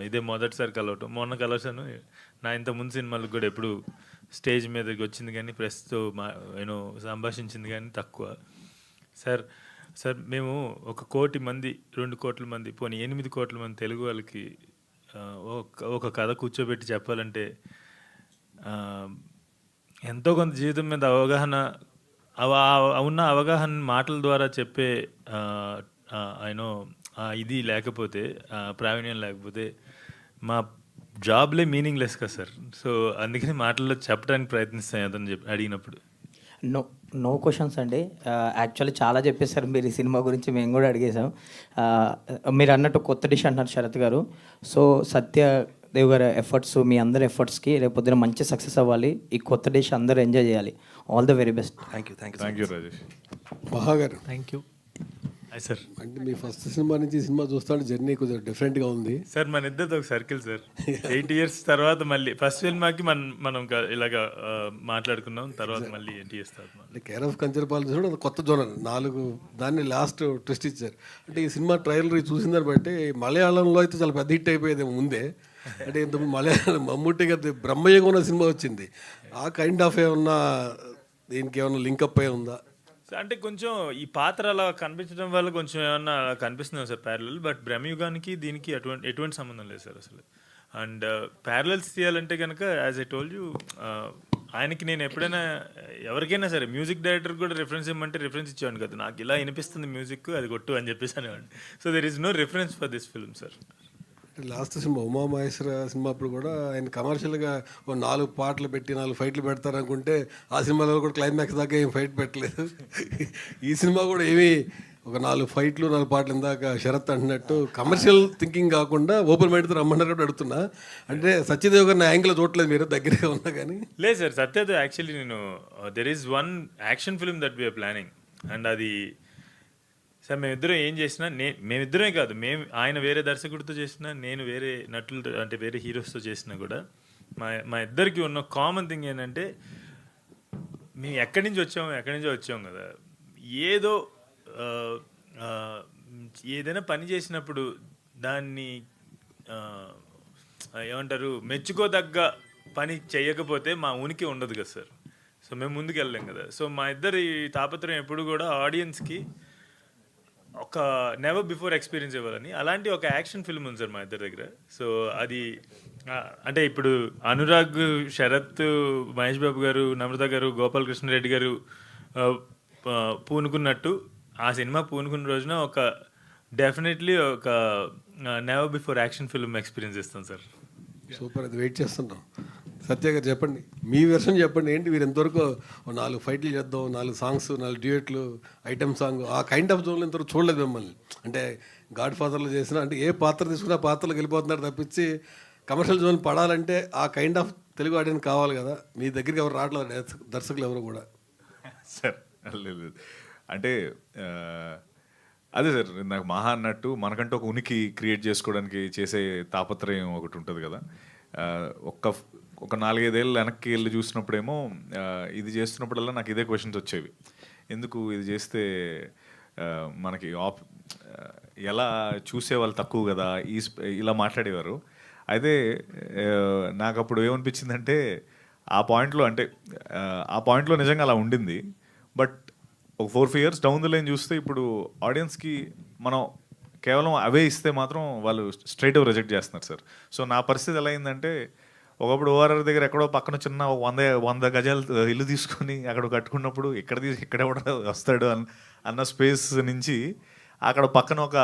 ఇదే మొదటిసారి కలవటం. మొన్న కలవసాను. నా ఇంత ముందు సినిమాలకు కూడా ఎప్పుడు స్టేజ్ మీదకి వచ్చింది కానీ ప్రెస్తో నేను సంభాషించింది కానీ తక్కువ. సార్ మేము 1 కోటి మంది 2 కోట్ల మంది పోనీ 8 కోట్ల మంది తెలుగు వాళ్ళకి ఒక కథ కూర్చోబెట్టి చెప్పాలంటే ఎంతో కొంత జీవితం మీద అవగాహన ఉన్న అవగాహన మాటల ద్వారా చెప్పే అయినో ఇది లేకపోతే ప్రావీణ్యం లేకపోతే మా జాబ్లే మీనింగ్లెస్ కదా సార్. సో అందుకని మాటల్లో చెప్పడానికి ప్రయత్నిస్తాను అతను అడిగినప్పుడు. నో క్వశ్చన్స్ అండి. యాక్చువల్లీ చాలా చెప్పేశారు మీరు ఈ సినిమా గురించి, మేము కూడా అడిగేసాం. మీరు అన్నట్టు కొత్త డిష్ అంటున్నారు శరత్ గారు. సో సత్యదేవ్ గారి ఎఫర్ట్స్, మీ అందరి ఎఫర్ట్స్కి రేపొద్దున మంచి సక్సెస్ అవ్వాలి. ఈ కొత్త డిష్ అందరూ ఎంజాయ్ చేయాలి. All the very best. Thank you Rajesh. మహాగారు, థ్యాంక్ యూ. సార్ అంటే మీ ఫస్ట్ సినిమా నుంచి సినిమా చూస్తాను జర్నీ కొంచెం డిఫరెంట్గా ఉంది. సార్ మన ఇద్దరితో ఒక సర్కిల్ సార్. 8 years తర్వాత మళ్ళీ ఫస్ట్ సినిమాకి మనం ఇలాగా మాట్లాడుకున్నాం. తర్వాత మళ్ళీ 8 years తర్వాత అంటే కేర్ ఆఫ్ కంచరపాలెం చూడ కొత్త జోనర్ 4 దాన్ని లాస్ట్ ట్విస్ట్ ఇచ్చారు. అంటే ఈ సినిమా ట్రైలర్ చూసిన దాన్ని బట్టి మలయాళంలో అయితే చాలా పెద్ద హిట్ అయిపోయేది ముందే. అంటే ఇంత మలయాళం మమ్ముట్టి గారి బ్రహ్మయ్యగా ఉన్న సినిమా వచ్చింది. ఆ కైండ్ ఆఫ్ ఏమన్నా దీనికి ఏమన్నా లింకప్ అయి ఉందా? అంటే కొంచెం ఈ పాత్ర అలా కనిపించడం వల్ల కొంచెం ఏమన్నా కనిపిస్తుంది సార్ ప్యారలల్. బట్ బ్రహ్మయుగానికి దీనికి ఎటువంటి సంబంధం లేదు సార్ అసలు. అండ్ ప్యారలల్స్ తీయాలంటే కనుక యాజ్ ఐ టోల్డ్ యూ, ఆయనకి నేను ఎప్పుడైనా ఎవరికైనా సరే మ్యూజిక్ డైరెక్టర్ కూడా రిఫరెన్స్ ఇవ్వమంటే రిఫరెన్స్ ఇచ్చేవాడిని కదా. నాకు ఇలా వినిపిస్తుంది మ్యూజిక్, అది కొట్టు అని చెప్పేసి అనేవాడిని. So there is no reference for this film sir. Last cinema Umamaheshwara cinema అప్పుడు కూడా ఆయన కమర్షియల్గా 4 పాటలు పెట్టి 4 ఫైట్లు పెడతారనుకుంటే ఆ సినిమాలో కూడా క్లైమాక్స్ దాకా ఏం ఫైట్ పెట్టలేదు. ఈ సినిమా కూడా ఏమీ ఒక 4 ఫైట్లు 4 పాటలు ఇందాక శరత్ అంటున్నట్టు కమర్షియల్ థింకింగ్ కాకుండా ఓపెన్ మైండ్తో రమ్మన్నారు కూడా అడుగుతున్నా. అంటే సత్యదేవ్ గారిని యాంగిల్ చూడలేదు మీరు దగ్గరగా ఉన్నా కానీ. లేదు సార్, సత్యదేవ్ యాక్చువల్లీ నేను there is 1 action film that we're planning. And అది సార్ మేమిద్దరం ఏం చేసినా మేమిద్దరమే కాదు, ఆయన వేరే దర్శకుడితో చేసినా, నేను వేరే నటులు అంటే వేరే హీరోస్తో చేసినా కూడా మా ఇద్దరికి ఉన్న కామన్ థింగ్ ఏంటంటే మేము ఎక్కడి నుంచో వచ్చాం కదా. ఏదైనా పని చేసినప్పుడు దాన్ని ఏమంటారు మెచ్చుకోదగ్గ పని చేయకపోతే మా ఉనికి ఉండదు కదా సార్. సో మేము ముందుకు వెళ్ళలేం కదా. సో మా ఇద్దరి తాపత్రయం ఎప్పుడు కూడా ఆడియన్స్కి ఒక నెవర్ బిఫోర్ ఎక్స్పీరియన్స్ ఇవ్వాలని. అలాంటి ఒక యాక్షన్ ఫిల్మ్ ఉంది సార్ మా ఇద్దరి దగ్గర. సో అది అంటే ఇప్పుడు అనురాగ్, శరత్, మహేష్ బాబు గారు, నమ్రత గారు, గోపాలకృష్ణరెడ్డి గారు పూనుకున్నట్టు ఆ సినిమా పూనుకున్న రోజున ఒక డెఫినెట్లీ ఒక never before action film experience ఇస్తాం సార్. సూపర్, అది వెయిట్ చేస్తున్నాం. సత్య గారు చెప్పండి, మీ వెర్షన్ చెప్పండి. ఏంటి మీరు ఎంతవరకు 4 ఫైట్లు చేద్దాం, 4 సాంగ్స్, 4 డ్యూయట్లు, ఐటమ్ సాంగ్, ఆ కైండ్ ఆఫ్ జోన్లో ఇంతవరకు చూడలేదు మిమ్మల్ని. అంటే గాడ్ ఫాదర్లో చేసిన అంటే ఏ పాత్ర తీసుకున్నా పాత్రలకు వెళ్ళిపోతున్నారు తప్పించి కమర్షియల్ జోన్ పడాలంటే ఆ కైండ్ ఆఫ్ తెలుగు ఆడియన్స్ కావాలి కదా. మీ దగ్గరికి ఎవరు రావట్లేదు దర్శకులు ఎవరు కూడా. సార్ లేదు అంటే అదే సార్, నాకు మహా అన్నట్టు మనకంటూ ఒక ఉనికి క్రియేట్ చేసుకోవడానికి చేసే తాపత్రయం ఒకటి ఉంటుంది కదా. ఒక 4-5 ఏళ్ళు వెనక్కి వెళ్ళి చూసినప్పుడేమో ఇది చేస్తున్నప్పుడల్లా నాకు ఇదే క్వశ్చన్స్ వచ్చేవి. ఎందుకు ఇది చేస్తే మనకి ఎలా చూసేవాళ్ళు తక్కువ కదా, ఇలా మాట్లాడేవారు. అయితే నాకు అప్పుడు ఏమనిపించిందంటే ఆ పాయింట్లో నిజంగా అలా ఉండింది. బట్ ఒక 4-5 years డౌన్ ద లైన్ చూస్తే ఇప్పుడు ఆడియన్స్కి మనం కేవలం అవే ఇస్తే మాత్రం వాళ్ళు స్ట్రైట్ అవే రిజెక్ట్ చేస్తున్నారు సార్. సో నా పరిస్థితి ఎలా అయిందంటే ఒకప్పుడు ఓఆర్ఆర్ దగ్గర ఎక్కడో పక్కన చిన్న 100 గజాలు ఇల్లు తీసుకొని అక్కడ కట్టుకున్నప్పుడు ఇక్కడ వస్తాడు అన్న స్పేస్ నుంచి అక్కడ పక్కన ఒక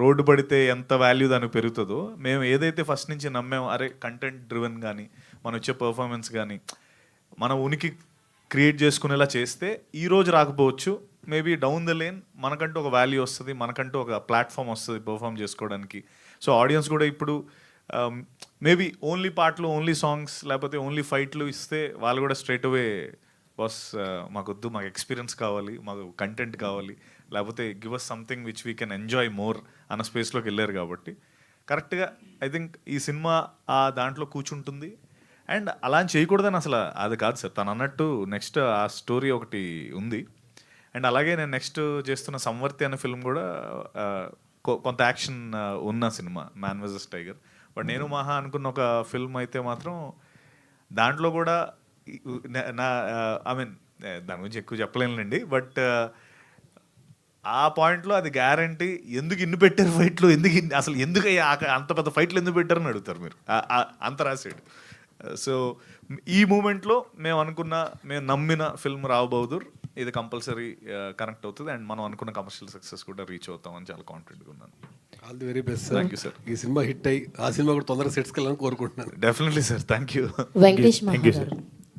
రోడ్డు పడితే ఎంత వాల్యూ దానికి పెరుగుతుందో మేము ఏదైతే ఫస్ట్ నుంచి నమ్మామో, అరే కంటెంట్ డ్రివెన్ కానీ మనం వచ్చే పర్ఫార్మెన్స్ కానీ మన ఉనికి క్రియేట్ చేసుకునేలా చేస్తే ఈరోజు రాకపోవచ్చు, మేబీ డౌన్ ద లేన్ మనకంటూ ఒక వాల్యూ వస్తుంది, మనకంటూ ఒక ప్లాట్ఫామ్ వస్తుంది పర్ఫామ్ చేసుకోవడానికి. సో ఆడియన్స్ కూడా ఇప్పుడు మేబీ ఓన్లీ పాటలు, ఓన్లీ సాంగ్స్, లేకపోతే ఓన్లీ ఫైట్లు ఇస్తే వాళ్ళు కూడా స్ట్రైట్ అవే బాస్ మాకొద్దు, మాకు ఎక్స్పీరియన్స్ కావాలి, మాకు కంటెంట్ కావాలి, లేకపోతే give us something which we can enjoy more అన్న స్పేస్లోకి వెళ్ళారు. కాబట్టి కరెక్ట్గా ఐ థింక్ ఈ సినిమా ఆ దాంట్లో కూర్చుంటుంది. అండ్ అలా అని చేయకూడదని అసలు అది కాదు సార్. తను అన్నట్టు నెక్స్ట్ ఆ స్టోరీ ఒకటి ఉంది. అండ్ అలాగే నేను నెక్స్ట్ చేస్తున్న సంవర్తి అనే ఫిల్మ్ కూడా కొంత యాక్షన్ ఉన్న cinema, man versus tiger. But నేను మహా అనుకున్న ఒక ఫిల్మ్ అయితే మాత్రం దాంట్లో కూడా నా ఐ మీన్ దాని గురించి ఎక్కువ చెప్పలేనులేండి. బట్ ఆ పాయింట్లో అది గ్యారంటీ. ఎందుకు ఇన్ని పెట్టారు ఫైట్లు, అసలు ఎందుకు అంత పెద్ద ఫైట్లు ఎందుకు పెట్టారని అడుగుతారు మీరు, అంత రాసాడు. సో ఈ మూమెంట్లో మేము నమ్మిన ఫిల్మ్ రావు బహదూర్ ఇది కంపల్సరీ కనెక్ట్ అవుతుంది అండ్ మనం అనుకున్న కమర్షియల్ సక్సెస్ కూడా రీచ్ అవుతామని చాలా కాన్ఫిడెంట్గా ఉన్నాను. All the very best Thank you, sir. ఈ సినిమా హిట్ అయ్యి ఆ సినిమా కూడా తొందరగా సెట్స్కి వెళ్ళాలని కోరుకుంటున్నాను. Definitely sir, thank you. Venkatesh మహా గారు.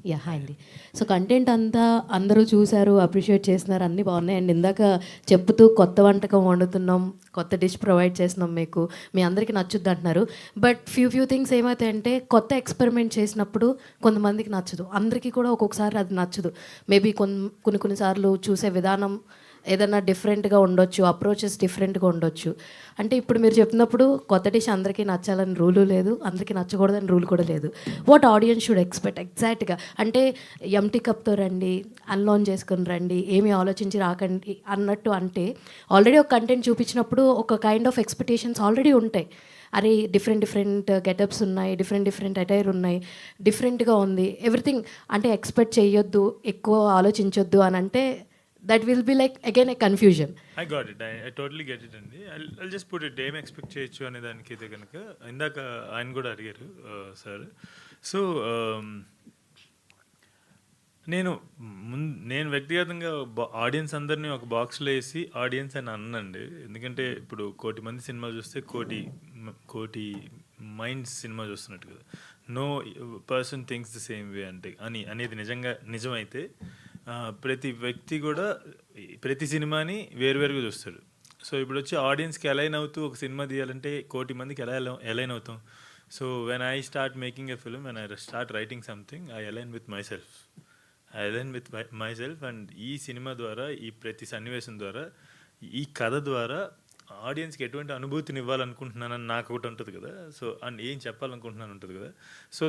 యా, హాయ్ అండి. సో కంటెంట్ అంతా అందరూ చూశారు, అప్రిషియేట్ చేస్తున్నారు, అన్నీ బాగున్నాయి. అండ్ ఇందాక చెప్తూ కొత్త వంటకం వండుతున్నాం, కొత్త డిష్ ప్రొవైడ్ చేస్తున్నాం మీకు, మీ అందరికీ నచ్చుద్ది అంటున్నారు. బట్ ఫ్యూ థింగ్స్ ఏమవుతాయంటే కొత్త ఎక్స్పెరిమెంట్ చేసినప్పుడు కొంతమందికి నచ్చదు, అందరికీ కూడా ఒక్కొక్కసారి అది నచ్చదు. మేబీ కొన్నిసార్లు చూసే విధానం ఏదైనా డిఫరెంట్గా ఉండొచ్చు, అప్రోచెస్ డిఫరెంట్గా ఉండొచ్చు. అంటే ఇప్పుడు మీరు చెప్పినప్పుడు కొత్త డిష్ అందరికీ నచ్చాలని రూలు లేదు, అందరికీ నచ్చకూడదని రూల్ కూడా లేదు. వాట్ ఆడియన్స్ షుడ్ ఎక్స్పెక్ట్ ఎగ్జాక్ట్గా అంటే ఎంటీ కప్తో రండి, అన్లాన్ చేసుకుని రండి, ఏమీ ఆలోచించి రాకండి అన్నట్టు. అంటే ఆల్రెడీ ఒక కంటెంట్ చూపించినప్పుడు ఒక కైండ్ ఆఫ్ ఎక్స్పెక్టేషన్స్ ఆల్రెడీ ఉంటాయి. అరే డిఫరెంట్ గెటప్స్ ఉన్నాయి, డిఫరెంట్ అటైర్ ఉన్నాయి, డిఫరెంట్గా ఉంది ఎవ్రీథింగ్. అంటే ఎక్స్పెక్ట్ చేయొద్దు, ఎక్కువ ఆలోచించొద్దు అని అంటే that will be like again a confusion. I got it. I totally get it అండి. I'll just put it, ఏం ఎక్స్పెక్ట్ చేయొచ్చు అనే దానికి అయితే కనుక ఇందాక ఆయన కూడా అడిగారు సార్. సో నేను వ్యక్తిగతంగా ఆడియన్స్ అందరినీ ఒక బాక్స్లో వేసి ఆడియన్స్ అని అన్నండి. ఎందుకంటే ఇప్పుడు 1,000,000 మంది సినిమా చూస్తే కోటి మైండ్స్ సినిమా చూస్తున్నట్టు కదా. No person thinks the same way అనేది నిజమైతే ప్రతి వ్యక్తి కూడా ప్రతి సినిమాని వేరువేరుగా చూస్తాడు. సో ఇప్పుడు వచ్చి ఆడియన్స్కి అలైన్ అవుతూ ఒక సినిమా తీయాలంటే 1,000,000 మందికి అలైన్ అవుతాం. So when I start making a film, when I start writing something, I align with my self and ఈ సినిమా ద్వారా, ఈ ప్రతి సన్నివేశం ద్వారా, ఈ కథ ద్వారా ఆడియన్స్కి ఎటువంటి అనుభూతిని ఇవ్వాలనుకుంటున్నానని నాకు ఒకటి ఉంటుంది కదా. సో అండ్ ఏం చెప్పాలనుకుంటున్నాను ఉంటుంది కదా. సో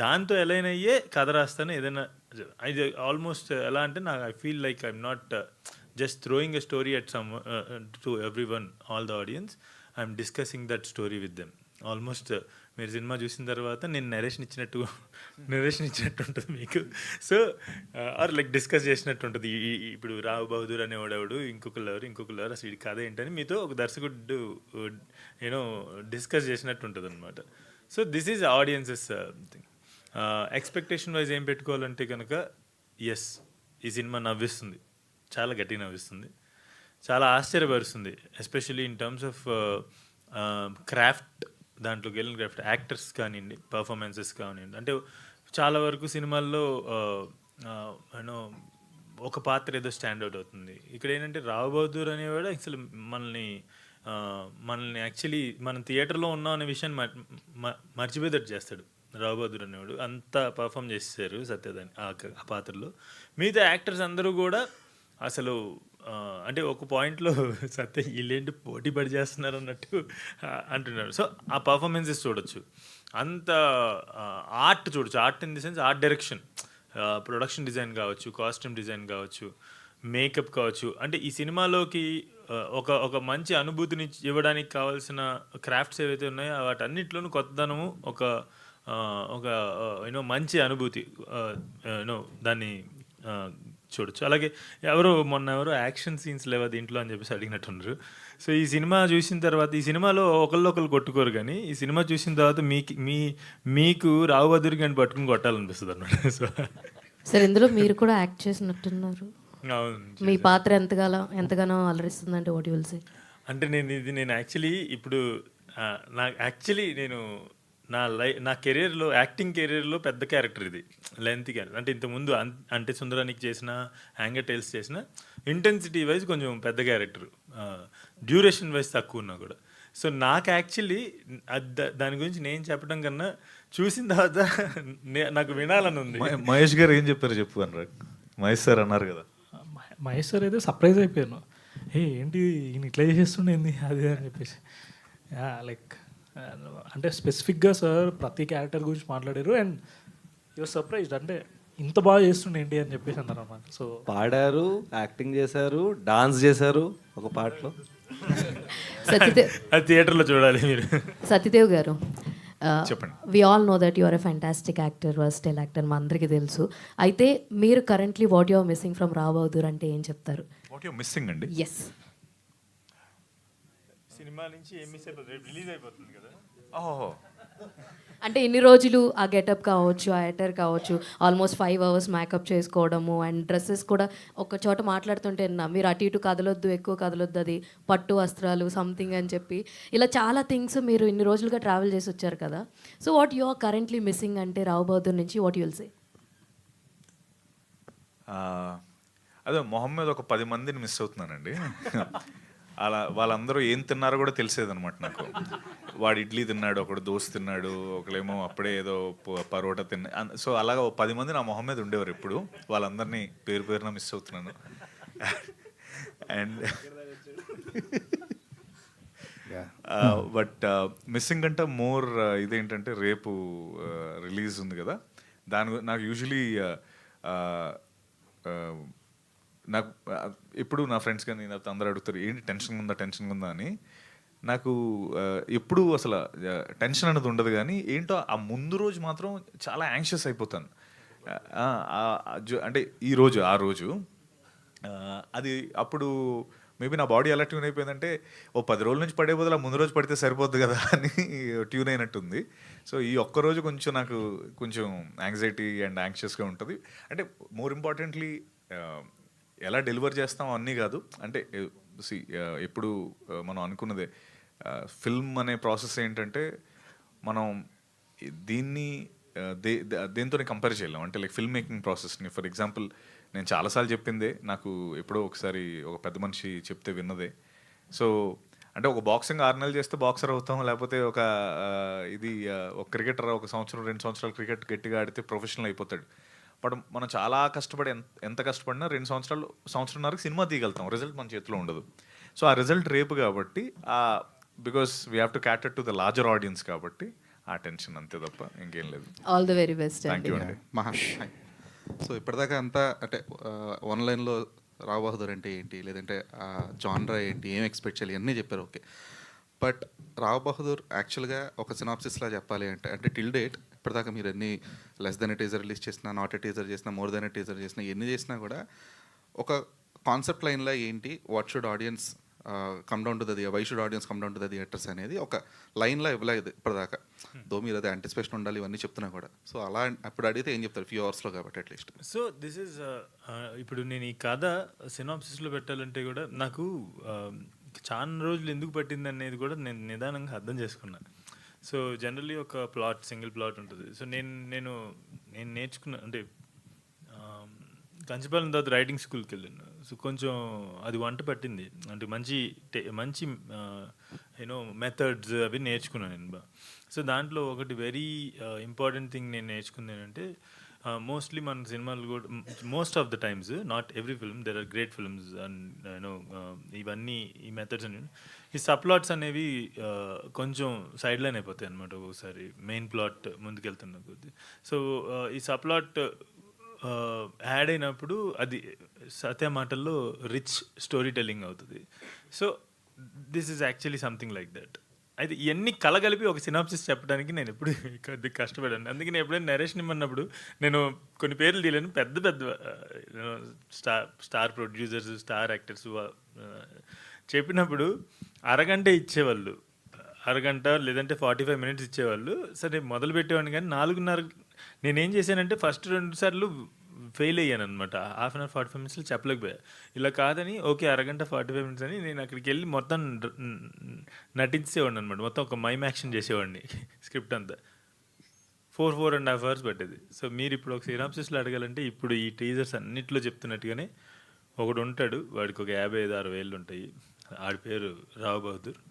దాంతో అలైన్ అయ్యే కథ రాస్తాను. ఏదైనా ఇది ఆల్మోస్ట్ ఎలా అంటే నాకు I feel like I'm not just throwing a story at to every one, all the audience. I'm discussing that story with them. Almost మీరు సినిమా చూసిన తర్వాత నేను నరేషన్ ఇచ్చినట్టు ఉంటుంది మీకు. సో ఆర్ లైక్ డిస్కస్ చేసినట్టు ఉంటుంది. ఇప్పుడు రావు బహదూర్ అనేవాడు ఇంకొకరు అసలు ఈ కథ ఏంటని మీతో ఒక దర్శకుడు డిస్కస్ చేసినట్టు ఉంటుంది అనమాట. So this is audiences thing. Expectation wise ఏం పెట్టుకోవాలంటే కనుక ఎస్, ఈ సినిమా నవ్విస్తుంది, చాలా గట్టిగా నవ్విస్తుంది, చాలా ఆశ్చర్యపరుస్తుంది. Especially in terms of craft, దాంట్లోకి వెళ్ళిన క్రాఫ్ట్, యాక్టర్స్ కానివ్వండి, పర్ఫార్మెన్సెస్ కానివ్వండి. అంటే చాలా వరకు సినిమాల్లో ఒక పాత్ర ఏదో స్టాండ్అవుట్ అవుతుంది. ఇక్కడ ఏంటంటే రావు బహదూర్ అనేవాడు అసలు మనల్ని యాక్చువల్లీ మనం థియేటర్లో ఉన్నాం అనే విషయాన్ని మర్చిపోయేటట్టు చేస్తాడు. రావు బహదూర్ అనేవాడు అంతా పర్ఫామ్ చేశారు సత్యదాన్ని ఆ పాత్రలో. మిగతా యాక్టర్స్ అందరూ కూడా అసలు అంటే ఒక పాయింట్లో సత్య వీళ్ళేంటి పోటీ పడి చేస్తున్నారు అన్నట్టు అంటున్నారు. సో ఆ పర్ఫార్మెన్సెస్ చూడొచ్చు, అంత ఆర్ట్ చూడొచ్చు. Art in the sense art direction, production design కావచ్చు, కాస్ట్యూమ్ డిజైన్ కావచ్చు, మేకప్ కావచ్చు. అంటే ఈ సినిమాలోకి ఒక మంచి అనుభూతిని ఇవ్వడానికి కావాల్సిన క్రాఫ్ట్స్ ఏవైతే ఉన్నాయో వాటన్నిటిలోనూ కొత్తదనము, ఒక మంచి అనుభూతి దాన్ని చూడొచ్చు. అలాగే మొన్న ఎవరో యాక్షన్ సీన్స్ లేవా దీంట్లో అని చెప్పేసి అడిగినట్టున్నారు. సో ఈ సినిమా చూసిన తర్వాత, ఈ సినిమాలో ఒకళ్ళు కొట్టుకోరు, కానీ ఈ సినిమా చూసిన తర్వాత మీకు రావు బహదూర్ గారిని పట్టుకుని కొట్టాలనిపిస్తుంది అన్నమాట. సో సార్ ఇందులో మీరు కూడా యాక్ట్ చేసినట్టున్నారు. అవును, మీ పాత్ర ఎంతగానో అలరిస్తుందంటే వాట్ యు విల్ సే? అంటే నేను యాక్చువల్లీ ఇప్పుడు నేను నా కెరీర్లో, యాక్టింగ్ కెరీర్లో పెద్ద క్యారెక్టర్ ఇది, లెంత్ క్యారెక్టర్. అంటే ఇంతకుముందు అంటే సుందరానికి చేసిన, హ్యాంగర్ టైల్స్ చేసిన, ఇంటెన్సిటీ వైజ్ కొంచెం పెద్ద క్యారెక్టర్, డ్యూరేషన్ వైజ్ తక్కువ ఉన్నా కూడా. సో నాకు యాక్చువల్లీ దాని గురించి నేను చెప్పడం కన్నా చూసిన తర్వాత నాకు వినాలని ఉంది. మహేష్ గారు ఏం చెప్పారు చెప్పు అన్నారు. మహేష్ సార్ అన్నారు కదా. మహేష్ సార్ అయితే సర్ప్రైజ్ అయిపోయాను. ఏంటి ఈయన ఇట్లా చేసేస్తుండేంది అది అని చెప్పేసి. లైక్ అంటే స్పెసిఫిక్గా సార్ ప్రతి క్యారెక్టర్ గురించి మాట్లాడారు అండ్ యువర్ సర్ప్రైజ్డ్ అంటే ఇంత బాగా చేస్తుండే ఏంటి అని చెప్పేసి అన్నారు అన్నమాట. సో పాడారు, యాక్టింగ్ చేశారు, డాన్స్ చేశారు ఒక పాటలో. సత్యదేవ్ అది థియేటర్లో చూడాలి మీరు. సత్యదేవ్ గారు, చెప్పండి. We all know that you are a fantastic actor, versatile actor, మా అందరికీ తెలుసు. అయితే మీరు currently what you are missing from Rao Bahadur అంటే ఏం చెప్తారు? వాట్ యు మిస్సింగ్ అండి? ఎస్. సినిమా నుంచి ఏం మిస్ అయిపోతుంది, రేపు రిలీజ్ అయిపోతుంది కదా. ఓహో, అంటే ఇన్ని రోజులు ఆ గెటప్ కావచ్చు, ఆ ఎటర్ కావచ్చు, ఆల్మోస్ట్ 5 hours మేకప్ చేసుకోవడము అండ్ డ్రెస్సెస్ కూడా ఒక చోట మాట్లాడుతుంటే విన్నా, మీరు అటు ఇటు కదలొద్దు, ఎక్కువ కదలొద్దు, అది పట్టు వస్త్రాలు సంథింగ్ అని చెప్పి ఇలా చాలా థింగ్స్ మీరు ఇన్ని రోజులుగా ట్రావెల్ చేసి వచ్చారు కదా. So what you are currently missing అంటే రావ్ బహదూర్ నుంచి వాట్ యుల్ సే? అదే మొహమ్మద్ ఒక 10 మందిని మిస్ అవుతున్నానండి. అలా వాళ్ళందరూ ఏం తిన్నారో కూడా తెలిసేదనమాట నాకు. వాడు ఇడ్లీ తిన్నాడు, ఒకడు దోశ తిన్నాడు, ఒకళ్ళేమో అప్పుడే ఏదో పరోటా తిన్నా. సో అలాగా 10 మంది నా మొహం మీద ఉండేవారు ఎప్పుడు. వాళ్ళందరినీ పేరు పేరున మిస్ అవుతున్నాను. అండ్ బట్ మిస్సింగ్ అంటే మోర్ ఇదేంటంటే రేపు రిలీజ్ ఉంది కదా, నాకు యూజువలీ నాకు ఎప్పుడు నా ఫ్రెండ్స్ కానీ నాతో అందరూ అడుగుతారు ఏంటి టెన్షన్ ఉందా అని. నాకు ఎప్పుడు అసలు టెన్షన్ అనేది ఉండదు, కానీ ఏంటో ఆ ముందు రోజు మాత్రం చాలా యాంగ్షియస్ అయిపోతాను. అంటే ఆ రోజు అది అప్పుడు మేబీ నా బాడీ ఎలా ట్యూన్ అయిపోయిందంటే ఓ 10 రోజుల నుంచి పడే బదులు ముందు రోజు పడితే సరిపోద్ది కదా అని ట్యూన్ అయినట్టుంది. సో ఈ ఒక్కరోజు కొంచెం నాకు కొంచెం యాంగ్జైటీ అండ్ యాంగ్షియస్గా ఉంటుంది. అంటే మోర్ ఇంపార్టెంట్లీ ఎలా డెలివర్ చేస్తాం అన్నీ కాదు. అంటే ఎప్పుడు మనం అనుకున్నదే ఫిల్మ్ అనే ప్రాసెస్ ఏంటంటే మనం దీన్ని దేంతోనే కంపేర్ చేయలేం. అంటే లైక్ ఫిల్మ్ మేకింగ్ ప్రాసెస్ని ఫర్ ఎగ్జాంపుల్ నేను చాలాసార్లు చెప్పిందే, నాకు ఎప్పుడో ఒకసారి ఒక పెద్ద మనిషి చెప్తే విన్నదే. సో అంటే ఒక బాక్సింగ్ 6 నెలలు చేస్తే బాక్సర్ అవుతాం, లేకపోతే ఒక క్రికెటర్ 1 సంవత్సరం 2 సంవత్సరాలు క్రికెట్ గట్టిగా ఆడితే ప్రొఫెషనల్ అయిపోతాడు. బట్ మనం చాలా కష్టపడి ఎంత కష్టపడినా 2 సంవత్సరాలు సంవత్సరంన్నరకు సినిమా తీయగలుగుతాం, రిజల్ట్ మన చేతిలో ఉండదు. సో ఆ రిజల్ట్ రేపు కాబట్టి because we have to క్యాటర్ to the larger audience కాబట్టి ఆ టెన్షన్ అంతే తప్ప ఇంకేం లేదు. All the very best. Thank you అండి. సో ఇప్పటిదాకా అంతా అంటే ఆన్లైన్లో రావ్ బహదూర్ అంటే ఏంటి, లేదంటే జాన్రా ఏంటి, ఏం ఎక్స్పెక్ట్ చేయాలి అన్నీ చెప్పారు, ఓకే. బట్ రావ్ బహదూర్ యాక్చువల్గా ఒక సినాప్సిస్లా చెప్పాలి అంటే టిల్ డేట్ ఇప్పటిదాకా మీరు ఎన్ని less than a teaser release చేసినా, నాట్ ఎ టీజర్ చేసినా, మోర్ దెన్ ఎ టీజర్ చేసినా, ఎన్ని చేసినా కూడా ఒక కాన్సెప్ట్ లైన్లో ఏంటి, what should audience come down to the why should audience come down to the theatres అనేది ఒక లైన్లో ఇవ్వలేదు ఇప్పటిదాకా. దో మీరు అదే యాంటిసిపేషన్ ఉండాలి ఇవన్నీ చెప్తున్నా కూడా. సో అలా అప్పుడు అడిగితే ఏం చెప్తారు ఫ్యూ అవర్స్లో కాబట్టి అట్లీస్ట్. సో దిస్ ఈజ్ ఇప్పుడు నేను ఈ కథ సినాప్సిస్లో పెట్టాలంటే కూడా నాకు చాలా రోజులు ఎందుకు పట్టింది అనేది కూడా నేను నిదానంగా అర్థం చేసుకున్నాను. సో జనరల్లీ ఒక సింగిల్ ప్లాట్ ఉంటుంది. సో నేను నేర్చుకున్న అంటే కంచిపాలెం తర్వాత రైటింగ్ స్కూల్కి వెళ్ళాను. సో కొంచెం అది వంట పట్టింది, అంటే మంచి యూనో మెథడ్స్ అవి నేర్చుకున్నాను నేను. సో దాంట్లో ఒకటి వెరీ ఇంపార్టెంట్ థింగ్ నేను నేర్చుకుంది ఏంటంటే మోస్ట్లీ మన సినిమాలు కూడా most of the times, not every film, there are great films and you know ఇవన్నీ ఈ మెథడ్స్ అని ఈ సబ్ప్లాట్స్ అనేవి కొంచెం సైడ్ లైన్ అయిపోతాయి అనమాట ఒక్కొక్కసారి మెయిన్ ప్లాట్ ముందుకెళ్తున్న కొద్ది. సో ఈ సబ్ప్లాట్ యాడ్ అయినప్పుడు అది సత్య మాటల్లో రిచ్ స్టోరీ టెల్లింగ్ అవుతుంది. So this is actually something like that. అయితే ఇవన్నీ కలగలిపి ఒక సినాప్సిస్ చెప్పడానికి నేను ఎప్పుడు కష్టపడాను. అందుకే నేను ఎప్పుడైనా నరేషన్ ఇమ్మన్నప్పుడు నేను కొన్ని పేర్లు తీయలేను, పెద్ద స్టార్ ప్రొడ్యూసర్స్, స్టార్ యాక్టర్స్ చెప్పినప్పుడు అరగంట ఇచ్చేవాళ్ళు, అరగంట లేదంటే 45 minutes ఇచ్చేవాళ్ళు. సరే మొదలు పెట్టేవాడిని, కానీ 4:30 నేనేం చేశానంటే ఫస్ట్ 2 సార్లు ఫెయిల్ అయ్యాను అనమాట. 1/2 hour 45 minutes చెప్పలేకపోయా. ఇలా కాదని ఓకే అరగంట 45 minutes అని నేను అక్కడికి వెళ్ళి మొత్తం నటించేవాడిని అనమాట. మొత్తం ఒక మైమ్ యాక్షన్ చేసేవాడిని స్క్రిప్ట్ అంతా. 4.5 hours పట్టేది. సో మీరు ఇప్పుడు ఒక సినాప్సిస్లో అడగాలంటే ఇప్పుడు ఈ టీజర్స్ అన్నిట్లో చెప్తున్నట్టుగానే ఒకడు ఉంటాడు, వాడికి ఒక 55-60 ఏళ్ళు ఉంటాయి, ఆడి పేరు రావ్ బహదూర్.